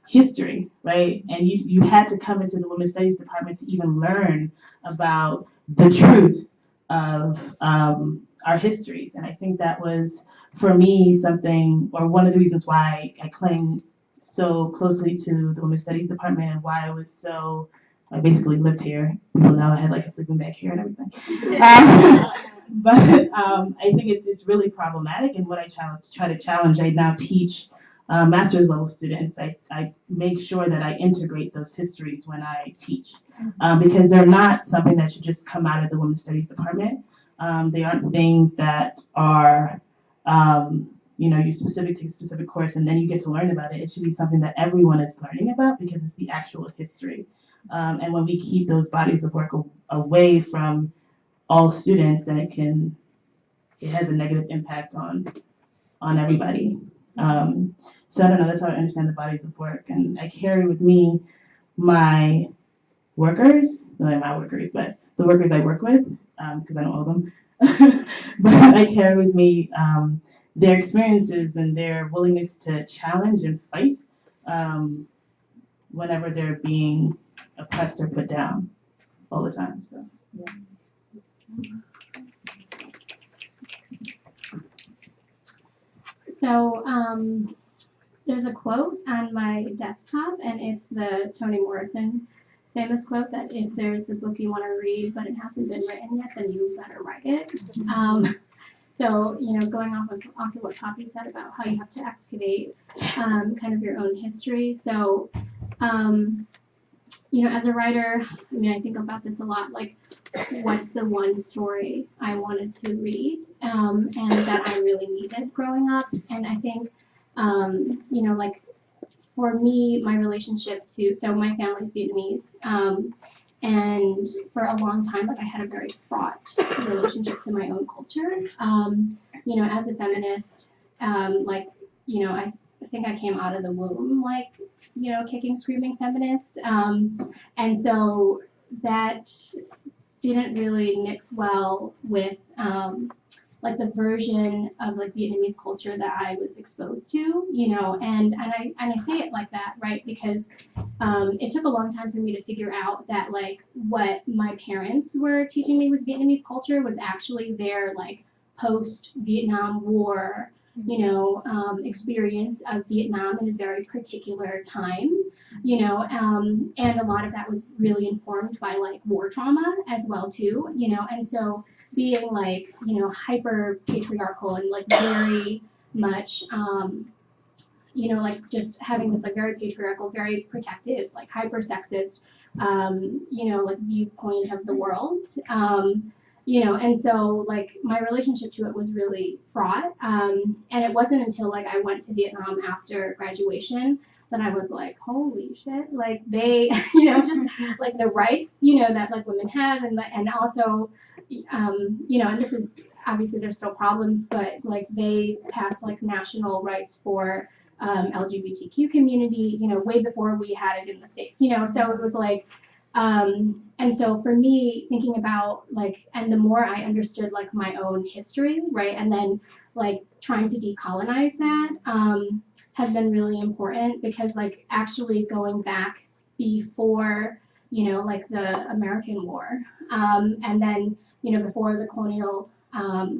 history, right? And you had to come into the women's studies department to even learn about the truth of our histories. And I think that was, for me, something, or one of the reasons why I cling so closely to the women's studies department and why I basically lived here. People know I had like a sleeping bag here and everything. But I think it's really problematic, and what I try to challenge, I now teach master's level students. I make sure that I integrate those histories when I teach, because they're not something that should just come out of the women's studies department. They aren't things that are, you specific to a specific course and then you get to learn about it. It should be something that everyone is learning about because it's the actual history. And when we keep those bodies of work away from all students, then it has a negative impact on everybody. So I don't know, that's how I understand the bodies of work. And I carry with me my workers, not my workers, but the workers I work with, because I don't owe them. But I carry with me their experiences and their willingness to challenge and fight whenever they're being oppressed or put down all the time. So, yeah. So there's a quote on my desktop, and it's the Toni Morrison famous quote that if there's a book you want to read but it hasn't been written yet, then you better write it. So, going off of also what Poppy said about how you have to excavate kind of your own history. So, as a writer, I think about this a lot, like, what's the one story I wanted to read and that I really needed growing up? And I think, like, for me, my relationship so my family's Vietnamese, and for a long time, like, I had a very fraught relationship to my own culture. As a feminist, I think I came out of the womb, like, kicking, screaming feminist. And so that didn't really mix well with, like, the version of, like, Vietnamese culture that I was exposed to, and I say it like that, right, because it took a long time for me to figure out that, like, what my parents were teaching me was Vietnamese culture was actually their, like, post-Vietnam War, experience of Vietnam in a very particular time, and a lot of that was really informed by, like, war trauma as well, too, and so being, like, hyper patriarchal and, like, very much, like, just having this, like, very patriarchal, very protective, like, hyper sexist, like, viewpoint of the world, and so, like, my relationship to it was really fraught, and it wasn't until, like, I went to Vietnam after graduation that I was like, holy shit, like, they, just, like, the rights, that, like, women have, and also, and this is, obviously there's still problems, but, like, they passed, like, national rights for LGBTQ community, way before we had it in the States, so it was like, and so for me, thinking about, like, and the more I understood, like, my own history, right, and then, like, trying to decolonize that has been really important because, like, actually going back before, like, the American War, and then, before the colonial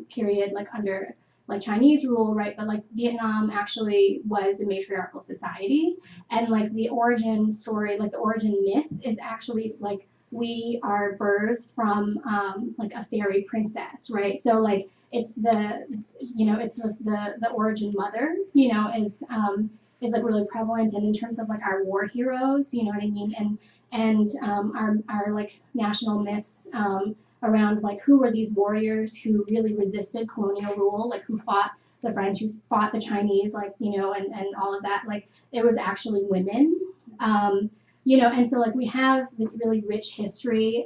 period, like, under, like, Chinese rule, right, but, like, Vietnam actually was a matriarchal society, and, like, the origin story, like, the origin myth is actually, like, we are birthed from, like, a fairy princess, right, so, like, it's the origin mother, is like really prevalent, and in terms of, like, our war heroes, you know what I mean, and our like national myths around, like, who were these warriors who really resisted colonial rule, like, who fought the French, who fought the Chinese, like, and all of that, like, it was actually women, and so, like, we have this really rich history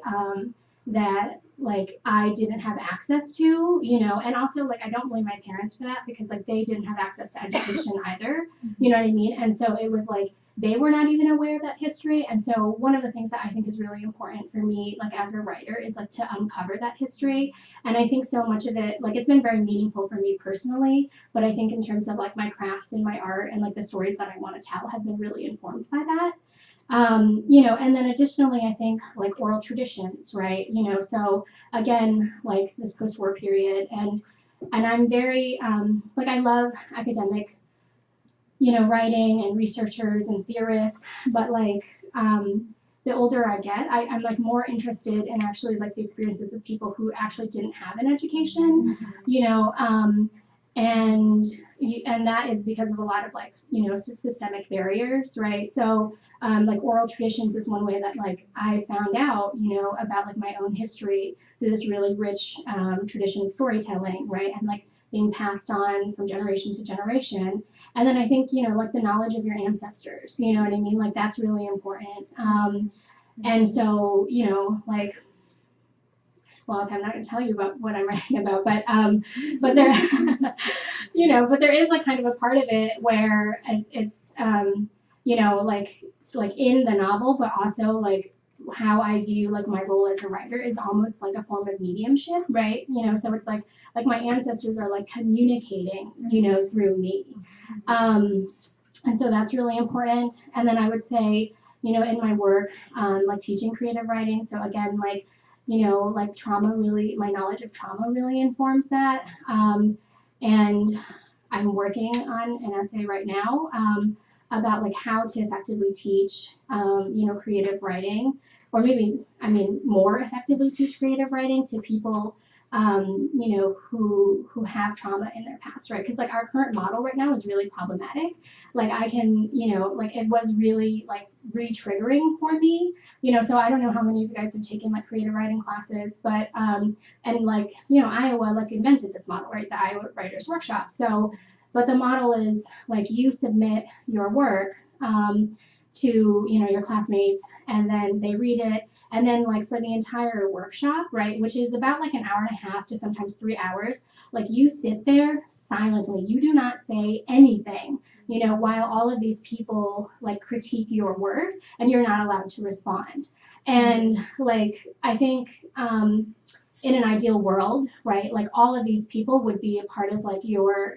that, like, I didn't have access to, and also, like, I don't blame my parents for that because, like, they didn't have access to education either, you know what I mean? And so it was like they were not even aware of that history. And so one of the things that I think is really important for me, like, as a writer, is, like, to uncover that history. And I think so much of it, like, it's been very meaningful for me personally, but I think in terms of, like, my craft and my art and, like, the stories that I want to tell have been really informed by that. And then additionally, I think, like, oral traditions, right? So again, like, this post-war period, and I'm very, like, I love academic, writing and researchers and theorists, but, like, the older I get, I'm, like, more interested in actually, like, the experiences of people who actually didn't have an education, and that is because of a lot of, like, systemic barriers, right? So, like, oral traditions is one way that, like, I found out, about, like, my own history through this really rich tradition of storytelling, right? And, like, being passed on from generation to generation. And then I think, like, the knowledge of your ancestors, you know what I mean? Like, that's really important. And so, like, well, okay, I'm not going to tell you about what I'm writing about, but there, but there is like kind of a part of it where it's, like in the novel, but also like how I view like my role as a writer is almost like a form of mediumship, right? So it's like my ancestors are like communicating, through me. And so that's really important. And then I would say, in my work, like teaching creative writing. So again, like, like trauma really, my knowledge of trauma really informs that. And I'm working on an essay right now about like how to effectively teach, creative writing, or maybe, more effectively teach creative writing to people, who have trauma in their past, right? Because like our current model right now is really problematic. Like I can, like it was really like re-triggering for me, so I don't know how many of you guys have taken like creative writing classes, but and like, Iowa like invented this model, right? The Iowa Writers Workshop. So, but the model is like you submit your work to, your classmates, and then they read it. And then like for the entire workshop, right, which is about like an hour and a half to sometimes 3 hours, like you sit there silently. You do not say anything, while all of these people like critique your work, and you're not allowed to respond. And like, I think in an ideal world, right, like all of these people would be a part of like your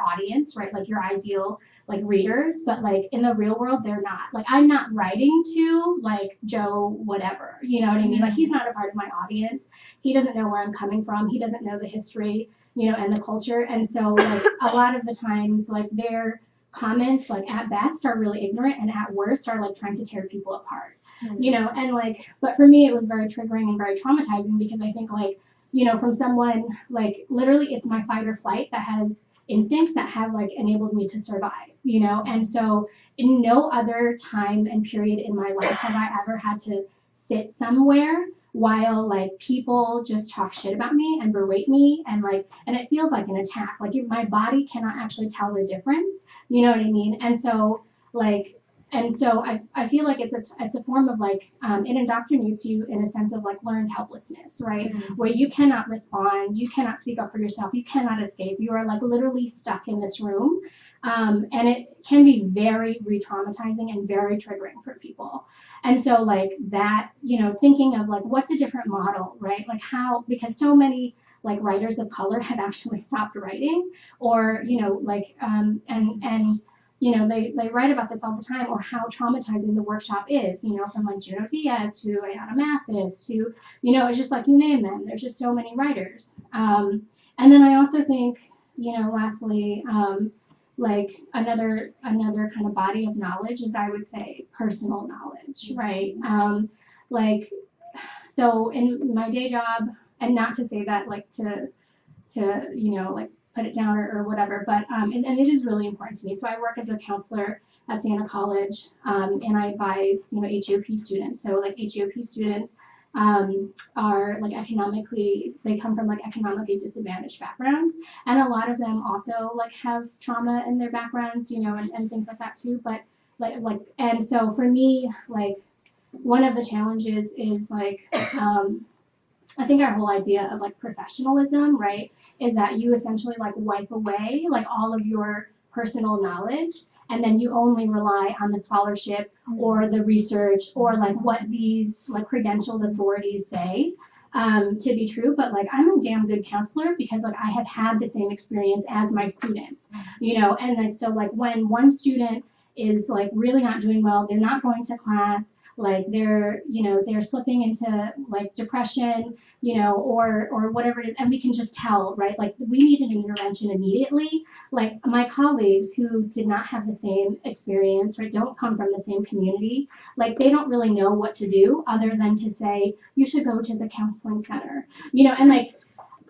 audience, right, like your ideal like readers, but like in the real world they're not. Like I'm not writing to like Joe whatever, you know what I mean? Like he's not a part of my audience. He doesn't know where I'm coming from. He doesn't know the history, and the culture. And so like a lot of the times like their comments like at best are really ignorant, and at worst are like trying to tear people apart. And like, but for me it was very triggering and very traumatizing, because I think like, from someone like literally it's my fight or flight that has instincts that have like enabled me to survive, and so in no other time and period in my life have I ever had to sit somewhere while like people just talk shit about me and berate me, and it feels like an attack. Like my body cannot actually tell the difference, you know what I mean? And so like, I feel like it's a form of like it indoctrinates you in a sense of like learned helplessness, right? Mm-hmm. Where you cannot respond, you cannot speak up for yourself, you cannot escape. You are like literally stuck in this room, and it can be very re-traumatizing and very triggering for people. And so like that, thinking of like what's a different model, right? Like how, because so many like writers of color have actually stopped writing, or they write about this all the time, or how traumatizing the workshop is, from like Junot Diaz to Ayana Mathis to, it's just like you name them. There's just so many writers. And then I also think, lastly, like another kind of body of knowledge is, I would say, personal knowledge, right? So in my day job, and not to say that like to like put it down or whatever, but and it is really important to me. So I work as a counselor at Siena College, and I advise HEOP students. So like HEOP students are like they come from like economically disadvantaged backgrounds, and a lot of them also like have trauma in their backgrounds, and things like that too. But and so for me, like one of the challenges is like I think our whole idea of like professionalism, right, is that you essentially like wipe away like all of your personal knowledge, and then you only rely on the scholarship or the research or like what these like credentialed authorities say to be true. But like I'm a damn good counselor because like I have had the same experience as my students, and then so like when one student is like really not doing well, they're not going to class, like they're slipping into like depression, or whatever it is, and we can just tell, right? Like we needed an intervention immediately. Like my colleagues who did not have the same experience, right, don't come from the same community, like they don't really know what to do other than to say you should go to the counseling center, and like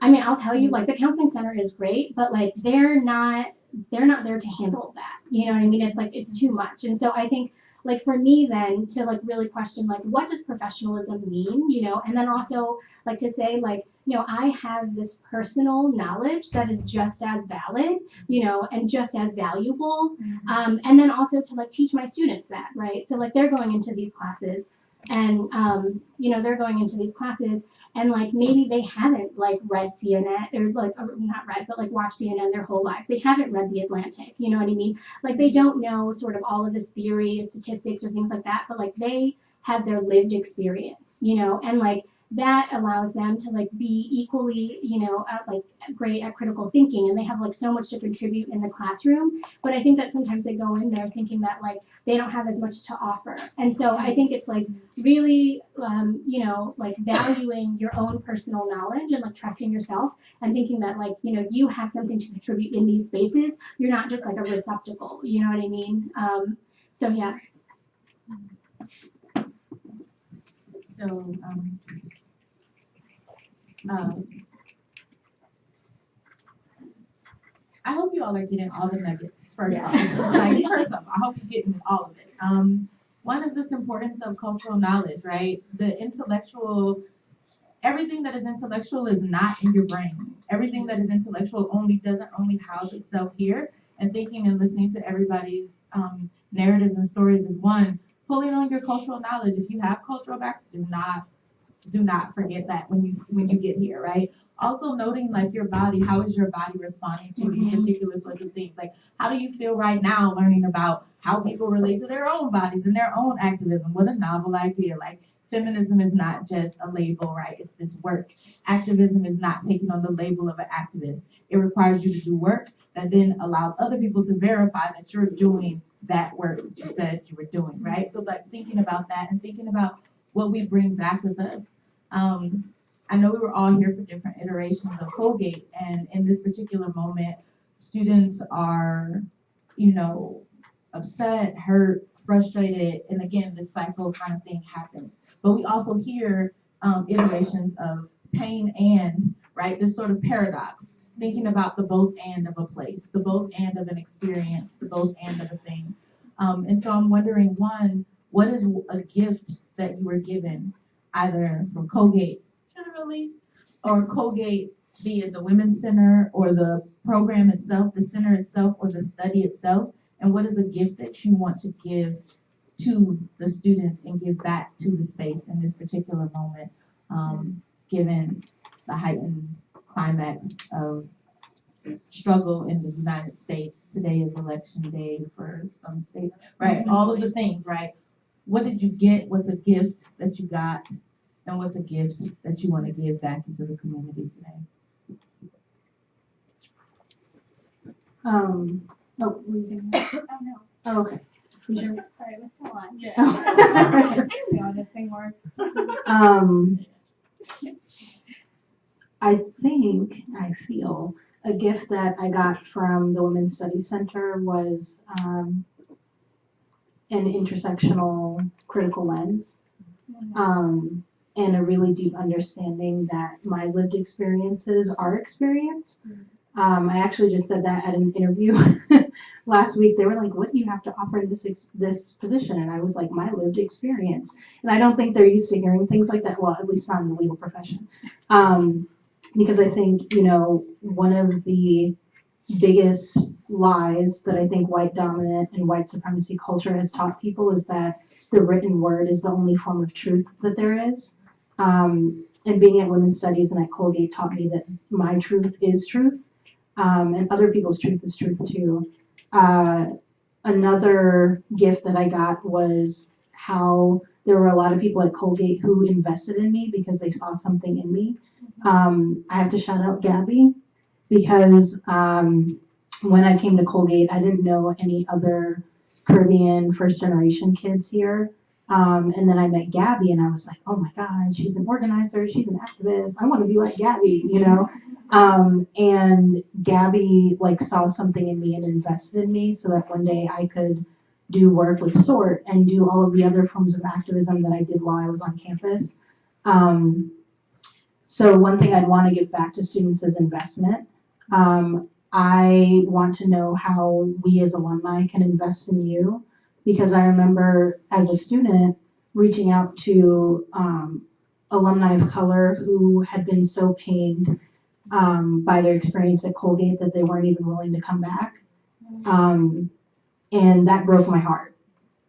I'll tell you, like the counseling center is great, but like they're not there to handle that, you know what I mean? It's like it's too much. And so I think like for me then to like really question like what does professionalism mean, and then also like to say like I have this personal knowledge that is just as valid, and just as valuable, and then also to like teach my students that, right? So like they're going into these classes and they're going into these classes, and like maybe they haven't like read CNN or like or not read, but like watched CNN their whole lives. They haven't read The Atlantic. You know what I mean? Like they don't know sort of all of this theory, statistics, or things like that. But like they have their lived experience, and like that allows them to like be equally, like great at critical thinking, and they have like so much to contribute in the classroom. But I think that sometimes they go in there thinking that like they don't have as much to offer, and so I think it's like really, like valuing your own personal knowledge and like trusting yourself and thinking that like you have something to contribute in these spaces. You're not just like a receptacle. You know what I mean? So yeah. So, I hope you all are getting all the nuggets first off. Like first off, I hope you're getting all of it. One is this importance of cultural knowledge, right? The intellectual, everything that is intellectual is not in your brain. Everything that is intellectual doesn't only house itself here. And thinking and listening to everybody's narratives and stories is one. Pulling on your cultural knowledge. If you have cultural background, do not forget that when you get here, right? Also noting like your body, how is your body responding to these particular sorts of things? Like how do you feel right now learning about how people relate to their own bodies and their own activism? What a novel idea. Like feminism is not just a label, right? It's this work. Activism is not taking on the label of an activist. It requires you to do work that then allows other people to verify that you're doing that work that you said you were doing, right? So like thinking about that and thinking about what we bring back with us. I know we were all here for different iterations of Colgate, and in this particular moment, students are, upset, hurt, frustrated, and again, this cycle kind of thing happens. But we also hear iterations of pain and, right, this sort of paradox, thinking about the both and of a place, the both and of an experience, the both and of a thing. And so I'm wondering, one, what is a gift that you were given either from Colgate generally or Colgate, be it the Women's Center or the program itself, the center itself, or the study itself? And what is a gift that you want to give to the students and give back to the space in this particular moment, given the heightened climax of struggle in the United States? Today is election day for some states, right? All of the things, right? What did you get? What's a gift that you got? And what's a gift that you want to give back into the community today? Oh, were you gonna- Oh no. oh, okay. Sorry, we're still on. Yeah. I don't know how this thing works. I feel a gift that I got from the Women's Studies Center was an intersectional critical lens, and a really deep understanding that my lived experiences are experience. I actually just said that at an interview last week. They were like, "What do you have to offer in this position?" And I was like, "My lived experience." And I don't think they're used to hearing things like that. Well, at least not in the legal profession, because I think one of the biggest lies that I think white dominant and white supremacy culture has taught people is that the written word is the only form of truth that there is. And being at Women's Studies and at Colgate taught me that my truth is truth. And other people's truth is truth too. Another gift that I got was how there were a lot of people at Colgate who invested in me because they saw something in me. I have to shout out Gabby because when I came to Colgate, I didn't know any other Caribbean first generation kids here. And then I met Gabby and I was like, oh my God, she's an organizer, she's an activist. I want to be like Gabby, and Gabby saw something in me and invested in me so that one day I could do work with SORT and do all of the other forms of activism that I did while I was on campus. So one thing I'd want to give back to students is investment. I want to know how we as alumni can invest in you, because I remember as a student reaching out to alumni of color who had been so pained by their experience at Colgate that they weren't even willing to come back. And that broke my heart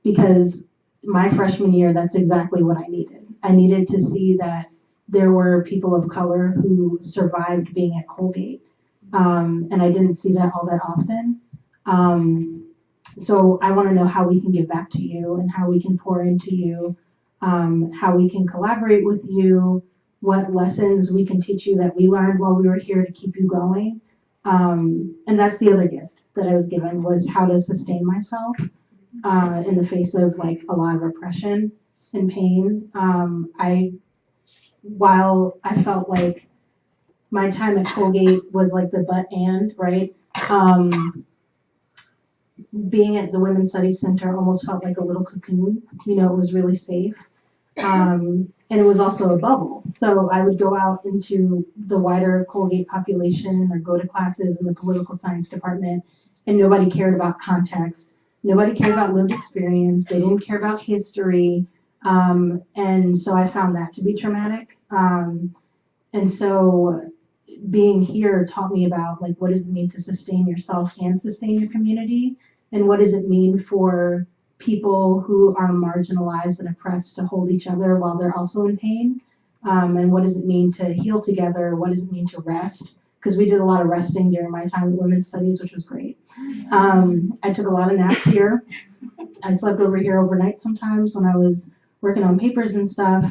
because my freshman year, that's exactly what I needed. I needed to see that there were people of color who survived being at Colgate. And I didn't see that all that often. So I want to know how we can give back to you and how we can pour into you, how we can collaborate with you, what lessons we can teach you that we learned while we were here to keep you going. And that's the other gift that I was given, was how to sustain myself in the face of like a lot of oppression and pain. While I felt like my time at Colgate was like the but and, right? Being at the Women's Studies Center almost felt like a little cocoon. You know, it was really safe. And it was also a bubble. So I would go out into the wider Colgate population or go to classes in the political science department, and nobody cared about context. Nobody cared about lived experience. They didn't care about history. And so I found that to be traumatic. And so being here taught me about like, what does it mean to sustain yourself and sustain your community? And what does it mean for people who are marginalized and oppressed to hold each other while they're also in pain? And what does it mean to heal together? What does it mean to rest? Because we did a lot of resting during my time at Women's Studies, which was great. I took a lot of naps here. I slept over here overnight sometimes when I was working on papers and stuff.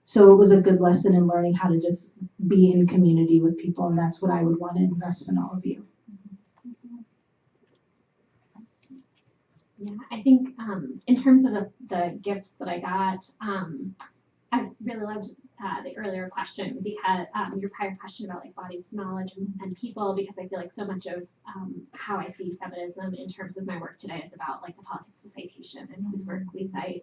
So it was a good lesson in learning how to just be in community with people, and that's what I would want to invest in all of you. Yeah, I think in terms of the gifts that I got, I really loved the earlier question, because your prior question about like bodies of knowledge and people, because I feel like so much of how I see feminism in terms of my work today is about like the politics of citation and whose work we cite.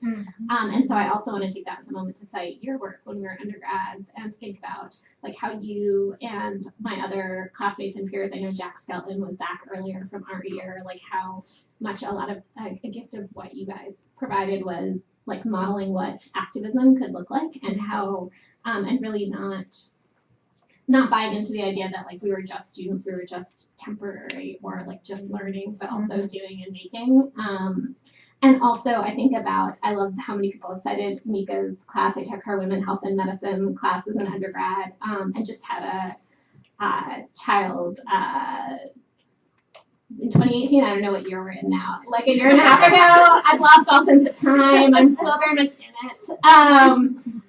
And so I also want to take that as a moment to cite your work when we were undergrads and think about like how you and my other classmates and peers, I know Jack Skelton was back earlier from our year, like how much a lot of a gift of what you guys provided was like modeling what activism could look like, and how and really not buying into the idea that like we were just students, we were just temporary or like just learning, but also doing and making. And also I think about, I love how many people have cited Mika's class. I took her women health and medicine classes in undergrad, and just had a child in 2018, I don't know what year we're in now, like a year and a half ago. I've lost all sense of time. I'm still very much in it.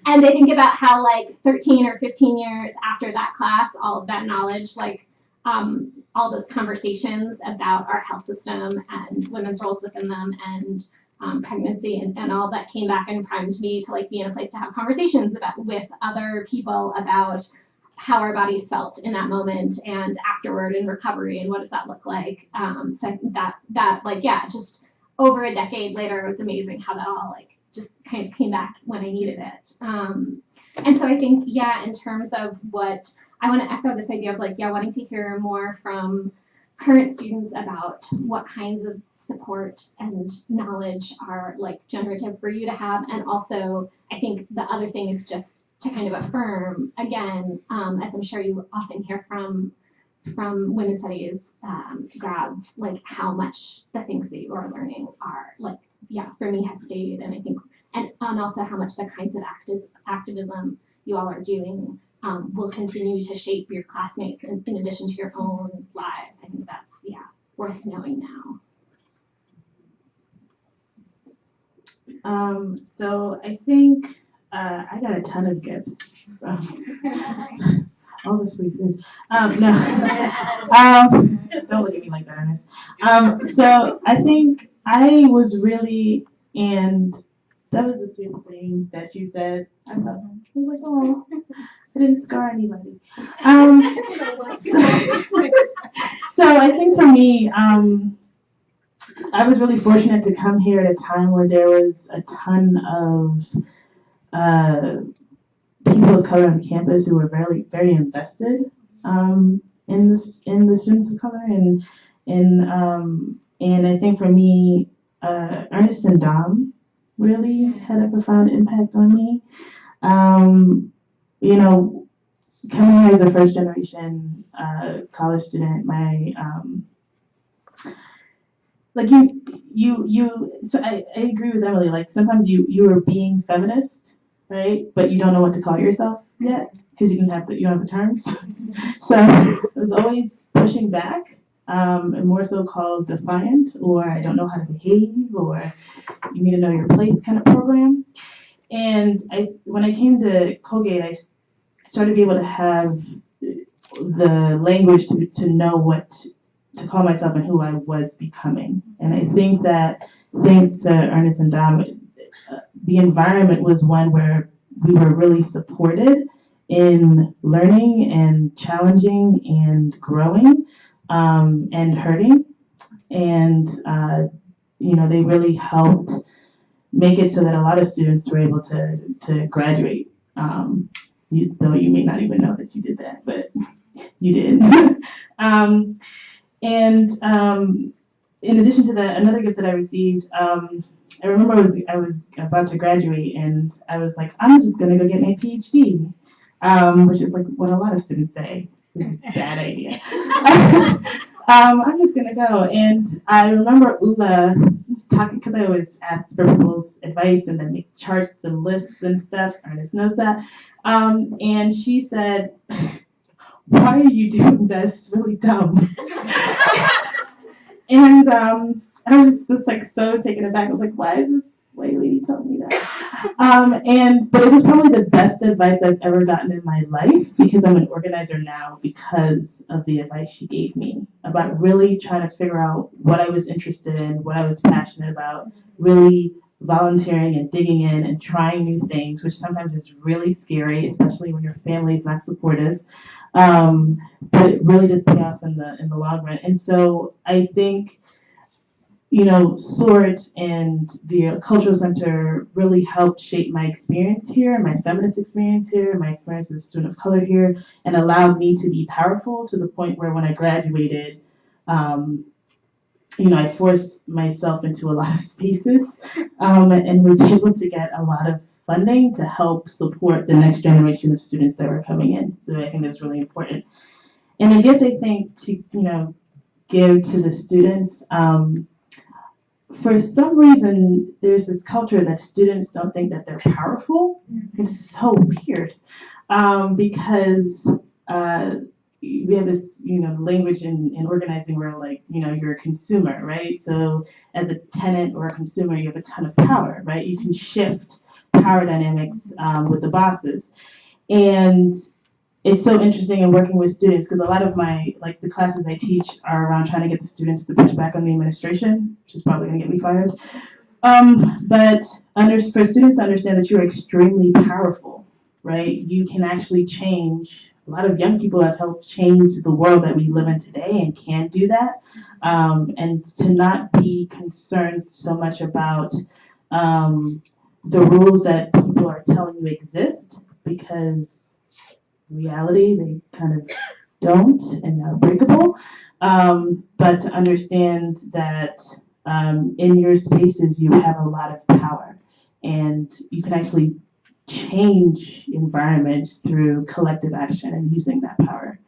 And they think about how like 13 or 15 years after that class, all of that knowledge, like all those conversations about our health system and women's roles within them, and pregnancy and all that came back and primed me to like be in a place to have conversations with other people about how our bodies felt in that moment and afterward in recovery, and what does that look like. So that like, yeah, just over a decade later, it was amazing how that all like just kind of came back when I needed it. And so I think, yeah, in terms of what I want to echo this idea of like, yeah, wanting to hear more from current students about what kinds of support and knowledge are like generative for you to have. And also I think the other thing is just to kind of affirm again, as I'm sure you often hear from women's studies grads, like how much the things that you are learning are like, yeah, for me have stayed. And I think, and also how much the kinds of activism you all are doing will continue to shape your classmates in addition to your own lives. I think that's, yeah, worth knowing now. So I think I got a ton of gifts from all the free food. No, don't look at me like that, Ernest. So I think I was really, and that was the sweetest thing that you said. I was like, oh, I didn't scar anybody. So I think for me, I was really fortunate to come here at a time where there was a ton of people of color on campus who were very, very invested in the students of color, and I think for me, Ernest and Dom really had a profound impact on me. You know, coming here as a first generation college student, like so I agree with Emily. Like sometimes you are being feminist, right? But you don't know what to call yourself yet because you don't have the terms. So I was always pushing back, and more so called defiant, or I don't know how to behave, or you need to know your place kind of program. And when I came to Colgate, I started to be able to have the language to know what to call myself and who I was becoming. And I think that thanks to Ernest and Dom, the environment was one where we were really supported in learning and challenging and growing and hurting. And, they really helped make it so that a lot of students were able to graduate. Though you may not even know that you did that, but you did. um, and in addition to that, another gift that I received, I remember I was about to graduate, and I was like, I'm just gonna go get my PhD, which is like what a lot of students say. It's a bad idea. I'm just gonna go, and I remember Ula was talking because I always ask for people's advice and then make charts and lists and stuff. Ernest knows that, and she said, "Why are you doing this? It's really dumb." And I was just like so taken aback. I was like, why is this white lady telling me that? But it was probably the best advice I've ever gotten in my life because I'm an organizer now because of the advice she gave me about really trying to figure out what I was interested in, what I was passionate about, really volunteering and digging in and trying new things, which sometimes is really scary, especially when your family is not supportive. But it really does pay off in the long run. And so I think, SORT and the Cultural Center really helped shape my experience here, my feminist experience here, my experience as a student of color here, and allowed me to be powerful to the point where when I graduated, I forced myself into a lot of spaces and was able to get a lot of funding to help support the next generation of students that were coming in. So I think that's really important. And a gift I think to give to the students. For some reason, there's this culture that students don't think that they're powerful. It's so weird because we have this, language in organizing where like, you're a consumer, right? So as a tenant or a consumer, you have a ton of power, right? You can shift power dynamics with the bosses. And it's so interesting in working with students because a lot of the classes I teach are around trying to get the students to push back on the administration, which is probably going to get me fired. But for students to understand that you're extremely powerful, right? You can actually change. A lot of young people have helped change the world that we live in today and can do that. And to not be concerned so much about the rules that people are telling you exist because reality, they kind of don't and are breakable. But to understand that in your spaces you have a lot of power and you can actually change environments through collective action and using that power.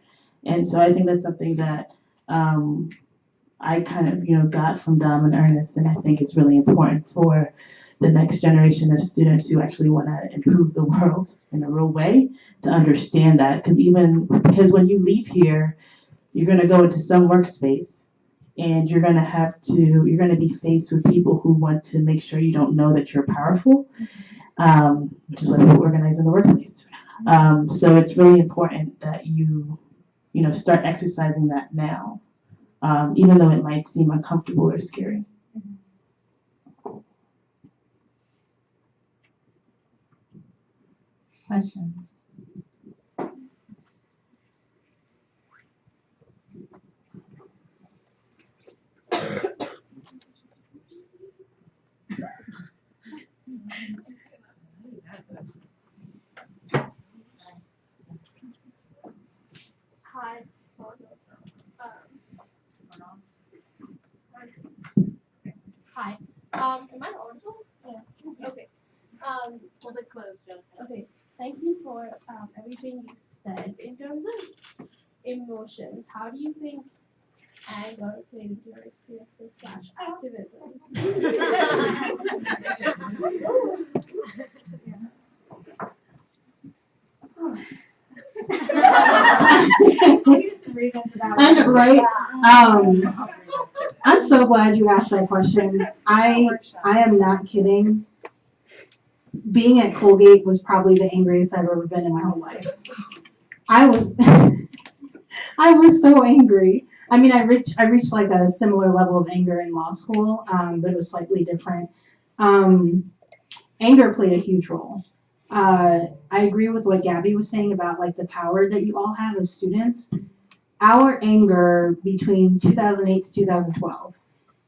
And so I think that's something that I kind of, got from Dom and Ernest, and I think it's really important for the next generation of students who actually want to improve the world in a real way to understand that. Because when you leave here, you're going to go into some workspace and you're going to be faced with people who want to make sure you don't know that you're powerful, which is why we organize in the workplace. So it's really important that you start exercising that now, even though it might seem uncomfortable or scary. Questions? Hi. Hi. Am I audible? Yes. Okay. Well, the closed. Okay. Thank you for everything you said. In terms of emotions, how do you think and what related to your experiences / activism. I know, right? I'm so glad you asked that question. I am not kidding. Being at Colgate was probably the angriest I've ever been in my whole life. I was I was so angry. I mean, I reached like a similar level of anger in law school, but it was slightly different. Anger played a huge role. I agree with what Gabby was saying about like the power that you all have as students. Our anger between 2008 to 2012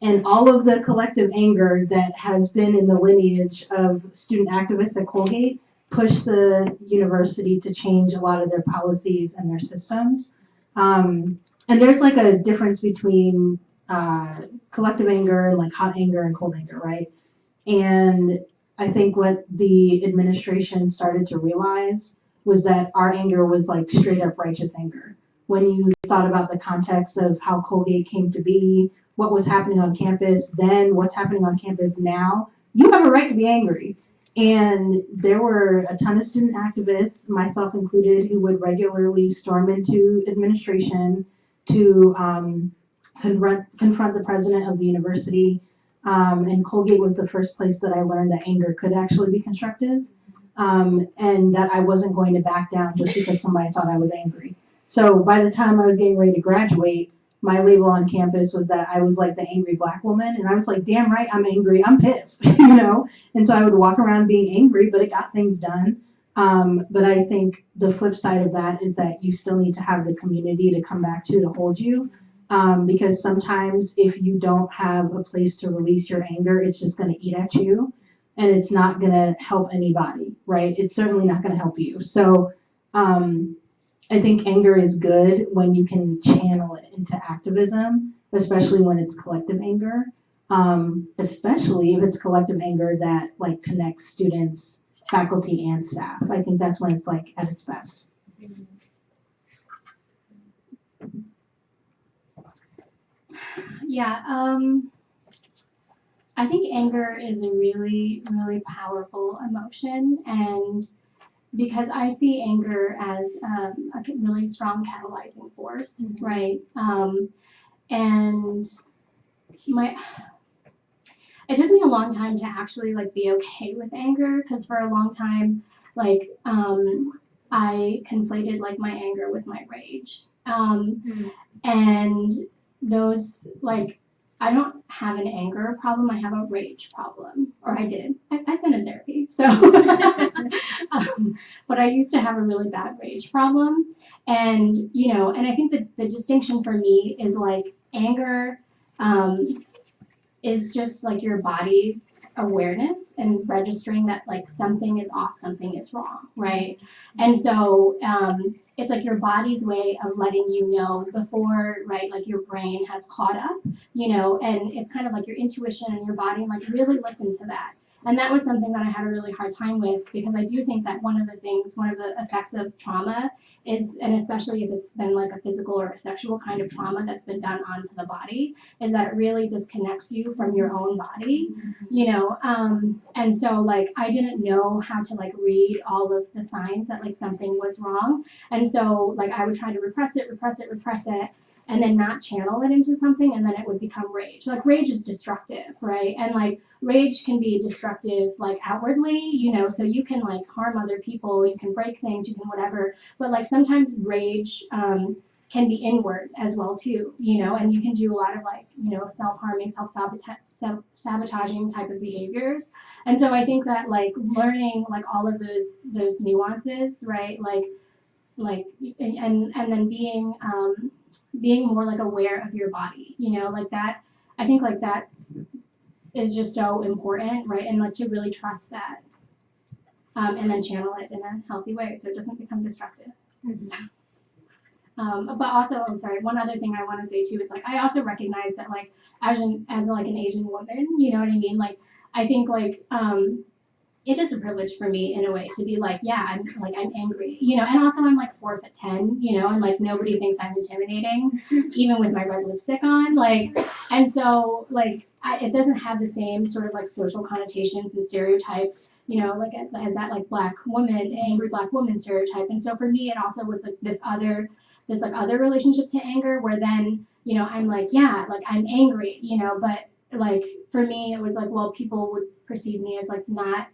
and all of the collective anger that has been in the lineage of student activists at Colgate pushed the university to change a lot of their policies and their systems. And there's like a difference between collective anger and like hot anger and cold anger, right? And I think what the administration started to realize was that our anger was like straight up righteous anger. When you thought about the context of how Colgate came to be, what was happening on campus then, what's happening on campus now, you have a right to be angry. And there were a ton of student activists, myself included, who would regularly storm into administration to confront the president of the university. And Colgate was the first place that I learned that anger could actually be constructive, and that I wasn't going to back down just because somebody thought I was angry. So by the time I was getting ready to graduate, my label on campus was that I was like the angry black woman, and I was like, damn right, I'm angry, I'm pissed, you know? And so I would walk around being angry, but it got things done. But I think the flip side of that is that you still need to have the community to come back to hold you. Because sometimes if you don't have a place to release your anger, it's just going to eat at you and it's not going to help anybody, right? It's certainly not going to help you. So I think anger is good when you can channel it into activism, especially when it's collective anger, especially if it's collective anger that like connects students, faculty, and staff. I think that's when it's like at its best. Yeah, I think anger is a really, really powerful emotion, and because I see anger as a really strong catalyzing force, right? And it took me a long time to actually like be okay with anger, because for a long time, like I conflated like my anger with my rage, and those like I don't have an anger problem, I have a rage problem, or I did. I've been in therapy, so but I used to have a really bad rage problem, and you know, and I think that the distinction for me is like anger is just like your body's awareness and registering that like something is off, something is wrong, right? And so it's like your body's way of letting you know before, right, like your brain has caught up, you know, and it's kind of like your intuition and your body, like really listen to that. And that was something that I had a really hard time with, because I do think that one of the effects of trauma is, and especially if it's been like a physical or a sexual kind of trauma that's been done onto the body, is that it really disconnects you from your own body, you know? And so like, I didn't know how to like read all of the signs that like something was wrong. And so like, I would try to repress it, and then not channel it into something, and then it would become rage. Like rage is destructive, right? And like rage can be destructive like outwardly, you know, so you can like harm other people, you can break things, you can whatever, but like sometimes rage can be inward as well too, you know, and you can do a lot of like, you know, self-harming, self-sabotaging type of behaviors. And so I think that like learning like all of those nuances, right? Like and then being more like aware of your body, you know, like that, I think like that is just so important, right? And like to really trust that, and then channel it in a healthy way so it doesn't become destructive. But also, I'm sorry, one other thing I want to say too is like I also recognize that like as like an Asian woman, you know what I mean? Like I think like it is a privilege for me in a way to be like, yeah, I'm angry, and also I'm like 4'10", and like nobody thinks I'm intimidating, even with my red lipstick on, like, and so like it doesn't have the same sort of like social connotations and stereotypes, like as that like black woman, angry black woman stereotype, and so for me it also was like this other relationship to anger where then, I'm like, yeah, like I'm angry, but like for me it was like, well, people would perceive me as like not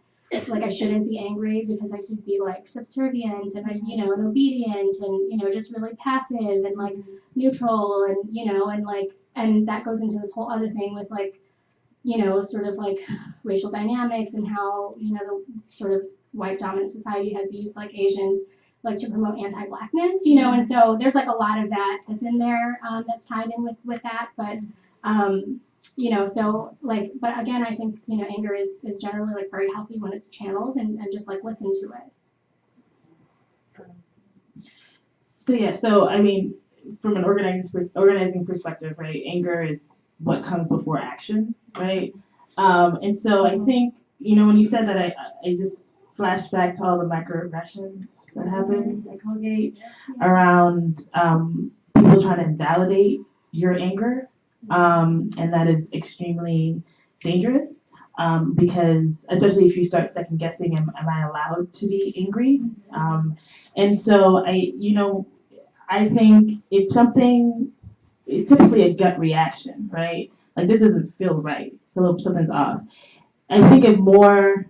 like I shouldn't be angry because I should be like subservient and and obedient and just really passive and like neutral and and like and that goes into this whole other thing with like sort of like racial dynamics and how the sort of white dominant society has used like Asians like to promote anti-blackness, and so there's like a lot of that that's in there that's tied in with that, but so like, but again, I think, anger is generally like very healthy when it's channeled and just like listen to it. So yeah, so I mean, from an organizing perspective, right? Anger is what comes before action, right? And so I think, when you said that, I just flashed back to all the microaggressions that happened at Colgate around people trying to invalidate your anger. And that is extremely dangerous because, especially if you start second guessing, am I allowed to be angry? And so I think it's typically a gut reaction, right? Like this doesn't feel right, so something's off. I think if more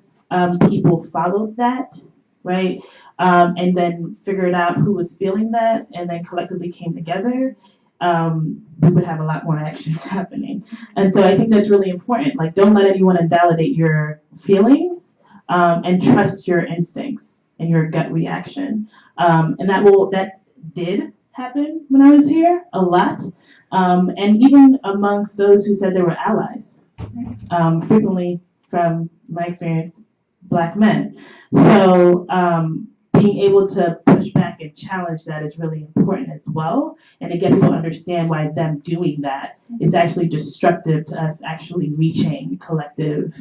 people followed that, right, and then figured out who was feeling that, and then collectively came together, we would have a lot more actions happening. And so I think that's really important. Like, don't let anyone invalidate your feelings, and trust your instincts and your gut reaction. And that did happen when I was here a lot. And even amongst those who said they were allies, frequently from my experience, Black men. So being able to push back and challenge that is really important as well, and to get people to understand why them doing that is actually destructive to us actually reaching collective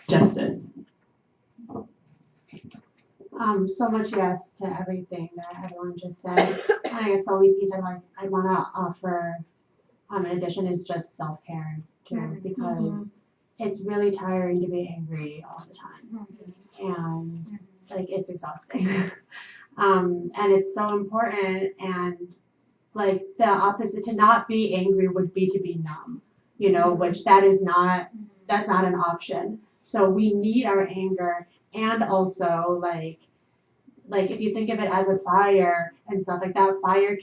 justice. So much yes to everything that everyone just said. I guess the only piece I want to offer in addition is just self-care too, because it's really tiring to be angry all the time, and like it's exhausting. And it's so important, and like the opposite to not be angry would be to be numb, which that's not an option. So we need our anger, and also like if you think of it as a fire and stuff like that, fire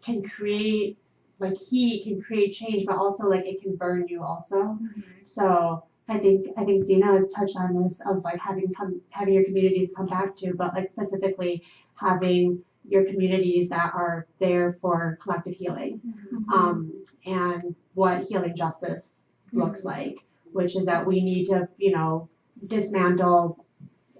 can create like heat, can create change, but also like it can burn you also. So I think Dina touched on this of like having your communities to come back to, but like specifically having your communities that are there for collective healing, and what healing justice looks like, which is that we need to dismantle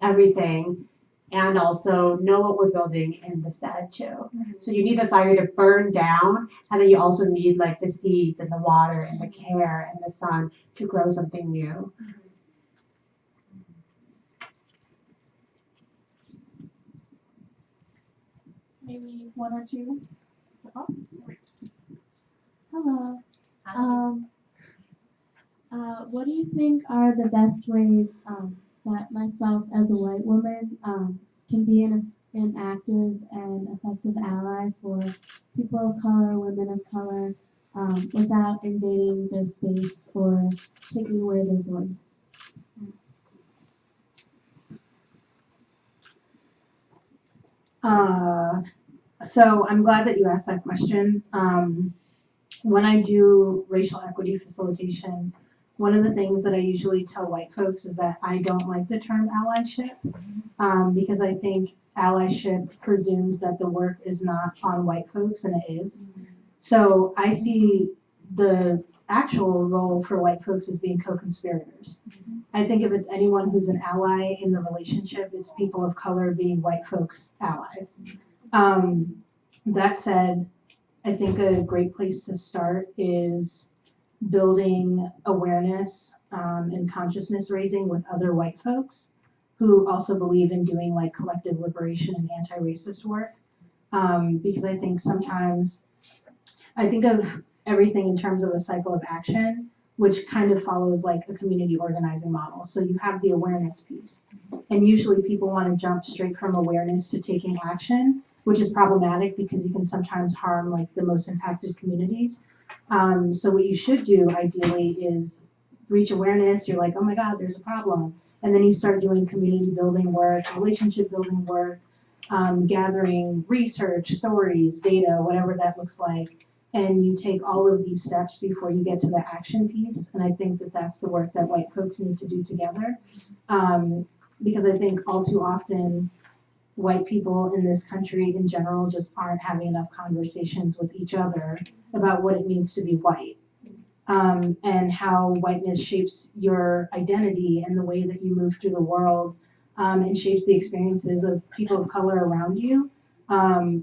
everything and also know what we're building in the stead too. So you need the fire to burn down, and then you also need like the seeds and the water and the care and the sun to grow something new. Maybe one or two. Hello. What do you think are the best ways that myself as a white woman can be an active and effective ally for people of color, women of color, without invading their space or taking away their voice? So I'm glad that you asked that question. When I do racial equity facilitation, one of the things that I usually tell white folks is that I don't like the term allyship, because I think allyship presumes that the work is not on white folks, and it is. So I see the actual role for white folks as being co-conspirators. I think if it's anyone who's an ally in the relationship, it's people of color being white folks' allies. That said, I think a great place to start is building awareness and consciousness raising with other white folks who also believe in doing like collective liberation and anti-racist work. Because I think sometimes I think of everything in terms of a cycle of action, which kind of follows like a community organizing model. So you have the awareness piece, and usually people want to jump straight from awareness to taking action, which is problematic because you can sometimes harm like the most impacted communities. So what you should do ideally is reach awareness. You're like, oh my God, there's a problem. And then you start doing community building work, relationship building work, gathering research, stories, data, whatever that looks like. And you take all of these steps before you get to the action piece. And I think that that's the work that white folks need to do together. Because I think all too often, white people in this country in general just aren't having enough conversations with each other about what it means to be white. And how whiteness shapes your identity and the way that you move through the world, and shapes the experiences of people of color around you.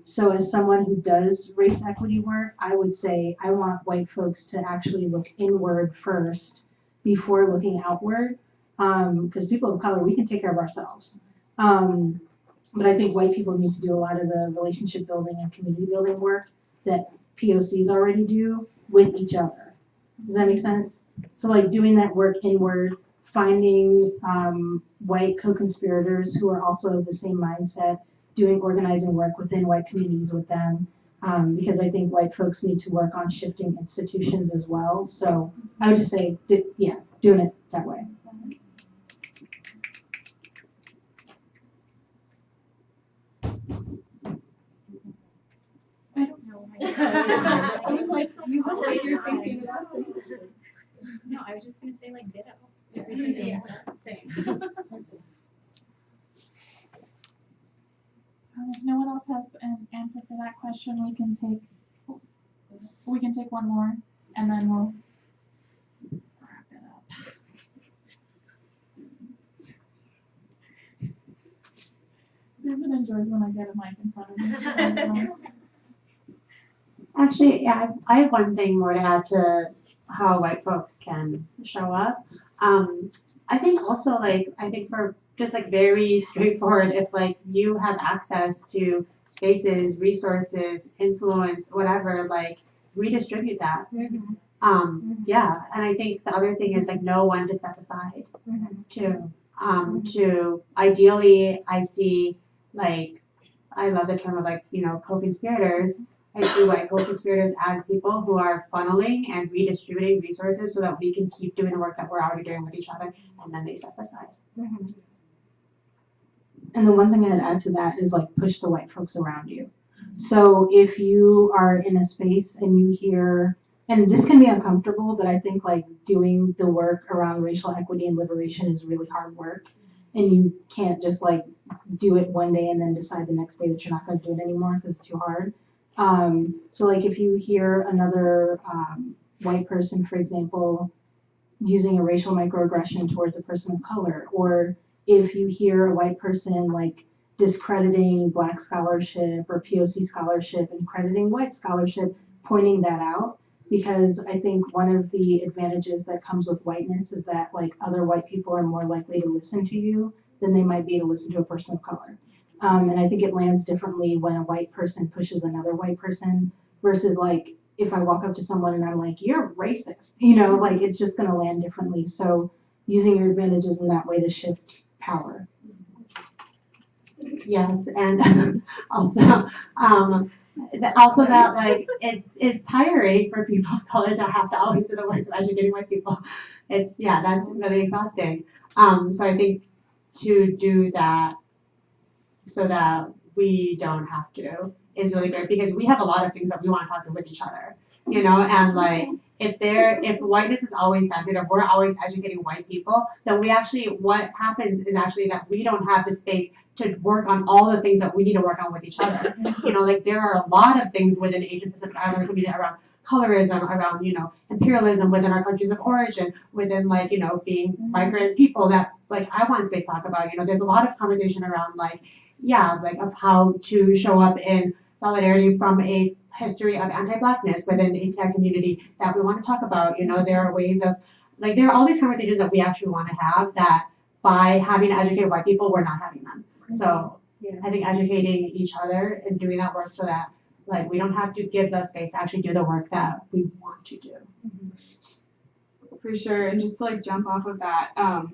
So as someone who does race equity work, I would say I want white folks to actually look inward first before looking outward, because people of color, we can take care of ourselves. But I think white people need to do a lot of the relationship building and community building work that POCs already do with each other. Does that make sense? So like doing that work inward, finding white co-conspirators who are also of the same mindset, doing organizing work within white communities with them, because I think white folks need to work on shifting institutions as well. So I would just say, doing it that way. I don't know. I was like, you look like you're thinking about something. No, I was just gonna say like ditto. Everything is same. If no one else has an answer for that question, we can take one more, and then we'll wrap it up. Susan enjoys when I get a mic in front of me. Actually, yeah, I have one thing more to add to how white folks can show up. I think also I think for just like very straightforward, if like you have access to spaces, resources, influence, whatever, like redistribute that. Yeah, and I think the other thing is like know when to step aside too. To ideally, I see like I love the term of like co-conspirators. I see white co-conspirators as people who are funneling and redistributing resources so that we can keep doing the work that we're already doing with each other, and then they step aside. And the one thing I'd add to that is like push the white folks around you. So if you are in a space and you hear, and this can be uncomfortable, but I think like doing the work around racial equity and liberation is really hard work. And you can't just like do it one day and then decide the next day that you're not going to do it anymore because it's too hard. So like if you hear another white person, for example, using a racial microaggression towards a person of color, or if you hear a white person like discrediting Black scholarship or POC scholarship and crediting white scholarship, pointing that out, because I think one of the advantages that comes with whiteness is that like other white people are more likely to listen to you than they might be to listen to a person of color. And I think it lands differently when a white person pushes another white person versus like if I walk up to someone and I'm like, you're racist, like it's just going to land differently. So using your advantages in that way to shift power. Yes, and also that like it is tiring for people of color to have to always do the work of educating white people. That's really exhausting. So I think to do that so that we don't have to is really great, because we have a lot of things that we want to talk to with each other, and like if whiteness is always centered, if we're always educating white people, then what happens is actually that we don't have the space to work on all the things that we need to work on with each other. Like there are a lot of things within Asian Pacific Islander community around colorism, around, imperialism within our countries of origin, within like, being migrant people that like I want space to talk about. There's a lot of conversation around of how to show up in solidarity from a history of anti-Blackness within the API community that we want to talk about. There are ways of like there are all these conversations that we actually want to have that by having to educate white people, we're not having them. So I think educating each other and doing that work so that like we don't have to gives us space to actually do the work that we want to do. For sure, and just to like jump off of that,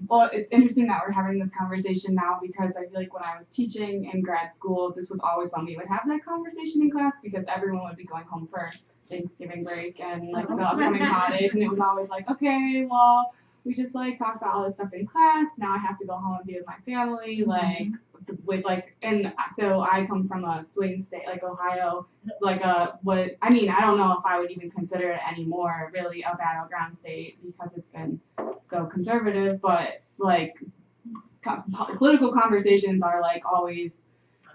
well, it's interesting that we're having this conversation now because I feel like when I was teaching in grad school, this was always when we would have that conversation in class because everyone would be going home for Thanksgiving break and like the upcoming holidays, and it was always like, okay, well, we just like talked about all this stuff in class. Now I have to go home and be with my family, like with like, and so I come from a swing state like Ohio, like what I mean, I don't know if I would even consider it anymore really a battleground state because it's been so conservative, but like political conversations are like always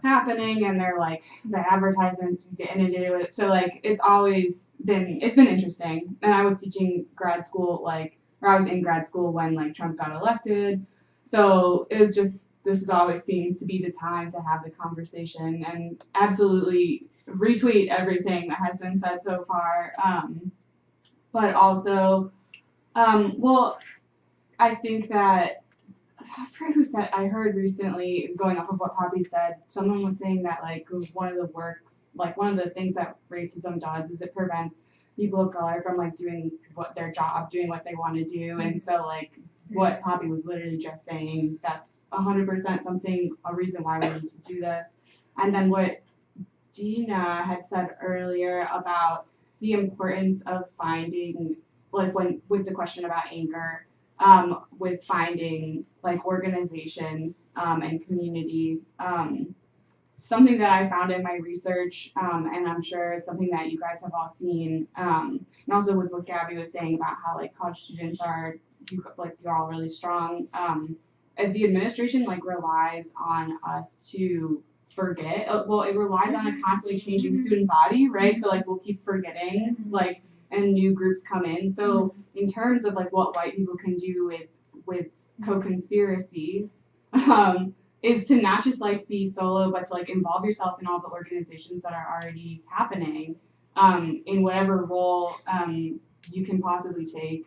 happening and they're like the advertisements get into it, so like it's been interesting. And I was teaching grad school I was in grad school when like Trump got elected, so it was just this is always seems to be the time to have the conversation, and absolutely retweet everything that has been said so far. But also, well, I think that I forget who said. I heard recently, going off of what Poppy said, someone was saying that like one of the things that racism does is it prevents people of color from like doing what they want to do, and so like what Poppy was literally just saying, that's 100% a reason why we need to do this. And then what Dina had said earlier about the importance of finding, like with the question about anger, with finding like organizations and community. Something that I found in my research, and I'm sure it's something that you guys have all seen, and also with what Gabby was saying about how like college students you're all really strong. The administration like relies on us to forget. Well, it relies on a constantly changing student body, right? So like we'll keep forgetting, like, and new groups come in. So in terms of like what white people can do with co-conspiracies, is to not just like be solo, but to like involve yourself in all the organizations that are already happening, in whatever role you can possibly take.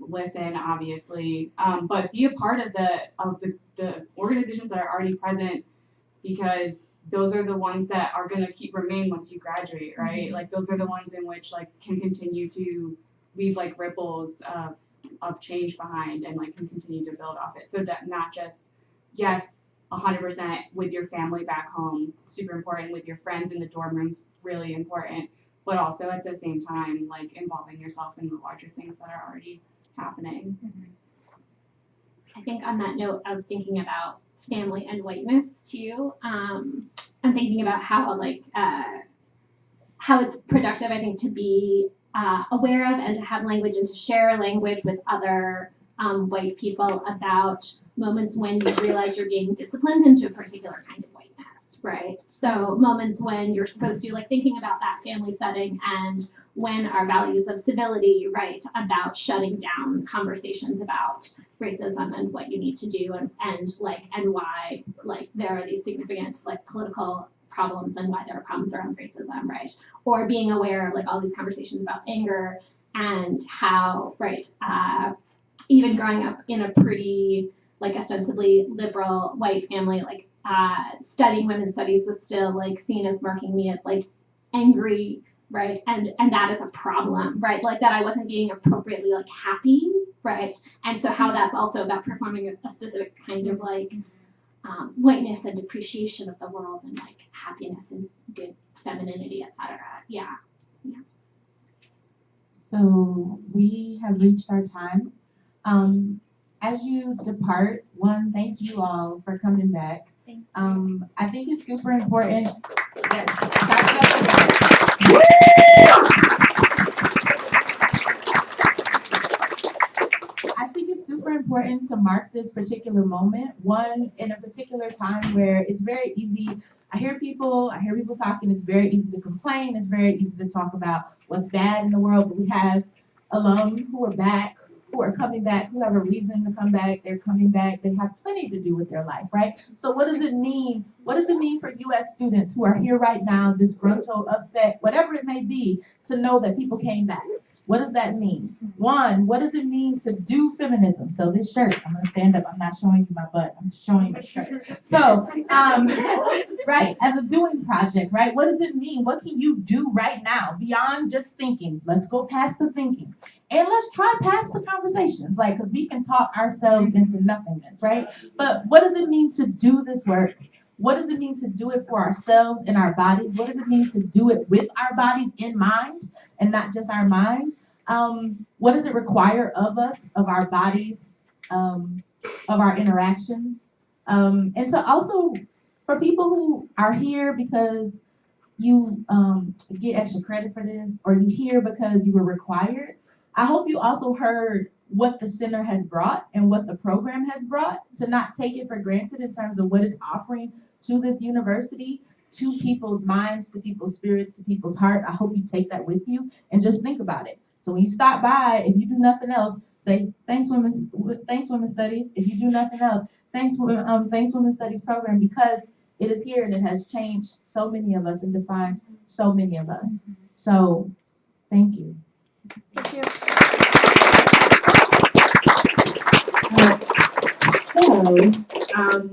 Listen, obviously, but be a part of the organizations that are already present, because those are the ones that are going to remain once you graduate, right? Like those are the ones in which like can continue to leave like ripples of change behind and like can continue to build off it. So that not just, yes, 100% with your family back home, super important, with your friends in the dorm rooms, really important, but also at the same time like involving yourself in the larger things that are already happening. I think on that note of thinking about family and whiteness too, I'm thinking about how how it's productive, I think, to be aware of and to have language and to share language with other white people about moments when you realize you're being disciplined into a particular kind of whiteness, right? So moments when you're supposed to, like, thinking about that family setting, and when our values of civility, right, about shutting down conversations about racism and what you need to do, and why, like, there are these significant, like, political problems and why there are problems around racism, right? Or being aware of like all these conversations about anger and how, right, even growing up in a pretty like ostensibly liberal white family, like studying women's studies was still like seen as marking me as like angry, right? And that is a problem, right? Like that I wasn't being appropriately like happy, right? And so how that's also about performing a specific kind of like whiteness and appreciation of the world and like happiness and good femininity, etc. Yeah. So we have reached our time. As you depart, one, thank you all for coming back. I think it's super important important to mark this particular moment, one in a particular time where it's very easy. I hear people talking, it's very easy to complain, it's very easy to talk about what's bad in the world, but we have alum who are back, who are coming back, who have a reason to come back, they're coming back, they have plenty to do with their life, right? So what does it mean? What does it mean for US students who are here right now, disgruntled, upset, whatever it may be, to know that people came back? What does that mean? One, what does it mean to do feminism? So this shirt, I'm gonna stand up. I'm not showing you my butt. I'm showing you my shirt. So, right, as a doing project, right? What does it mean? What can you do right now beyond just thinking? Let's go past the thinking. And let's try past the conversations, like, because we can talk ourselves into nothingness, right? But what does it mean to do this work? What does it mean to do it for ourselves and our bodies? What does it mean to do it with our bodies in mind and not just our minds? What does it require of us, of our bodies, of our interactions? And so also for people who are here because you get extra credit for this, or you here because you were required, I hope you also heard what the center has brought and what the program has brought, to not take it for granted in terms of what it's offering to this university, to people's minds, to people's spirits, to people's heart. I hope you take that with you and just think about it. So when you stop by, if you do nothing else, say thanks Women's Studies. If you do nothing else, thanks Women's Studies program, because it is here and it has changed so many of us and defined so many of us. So thank you. Thank you. So,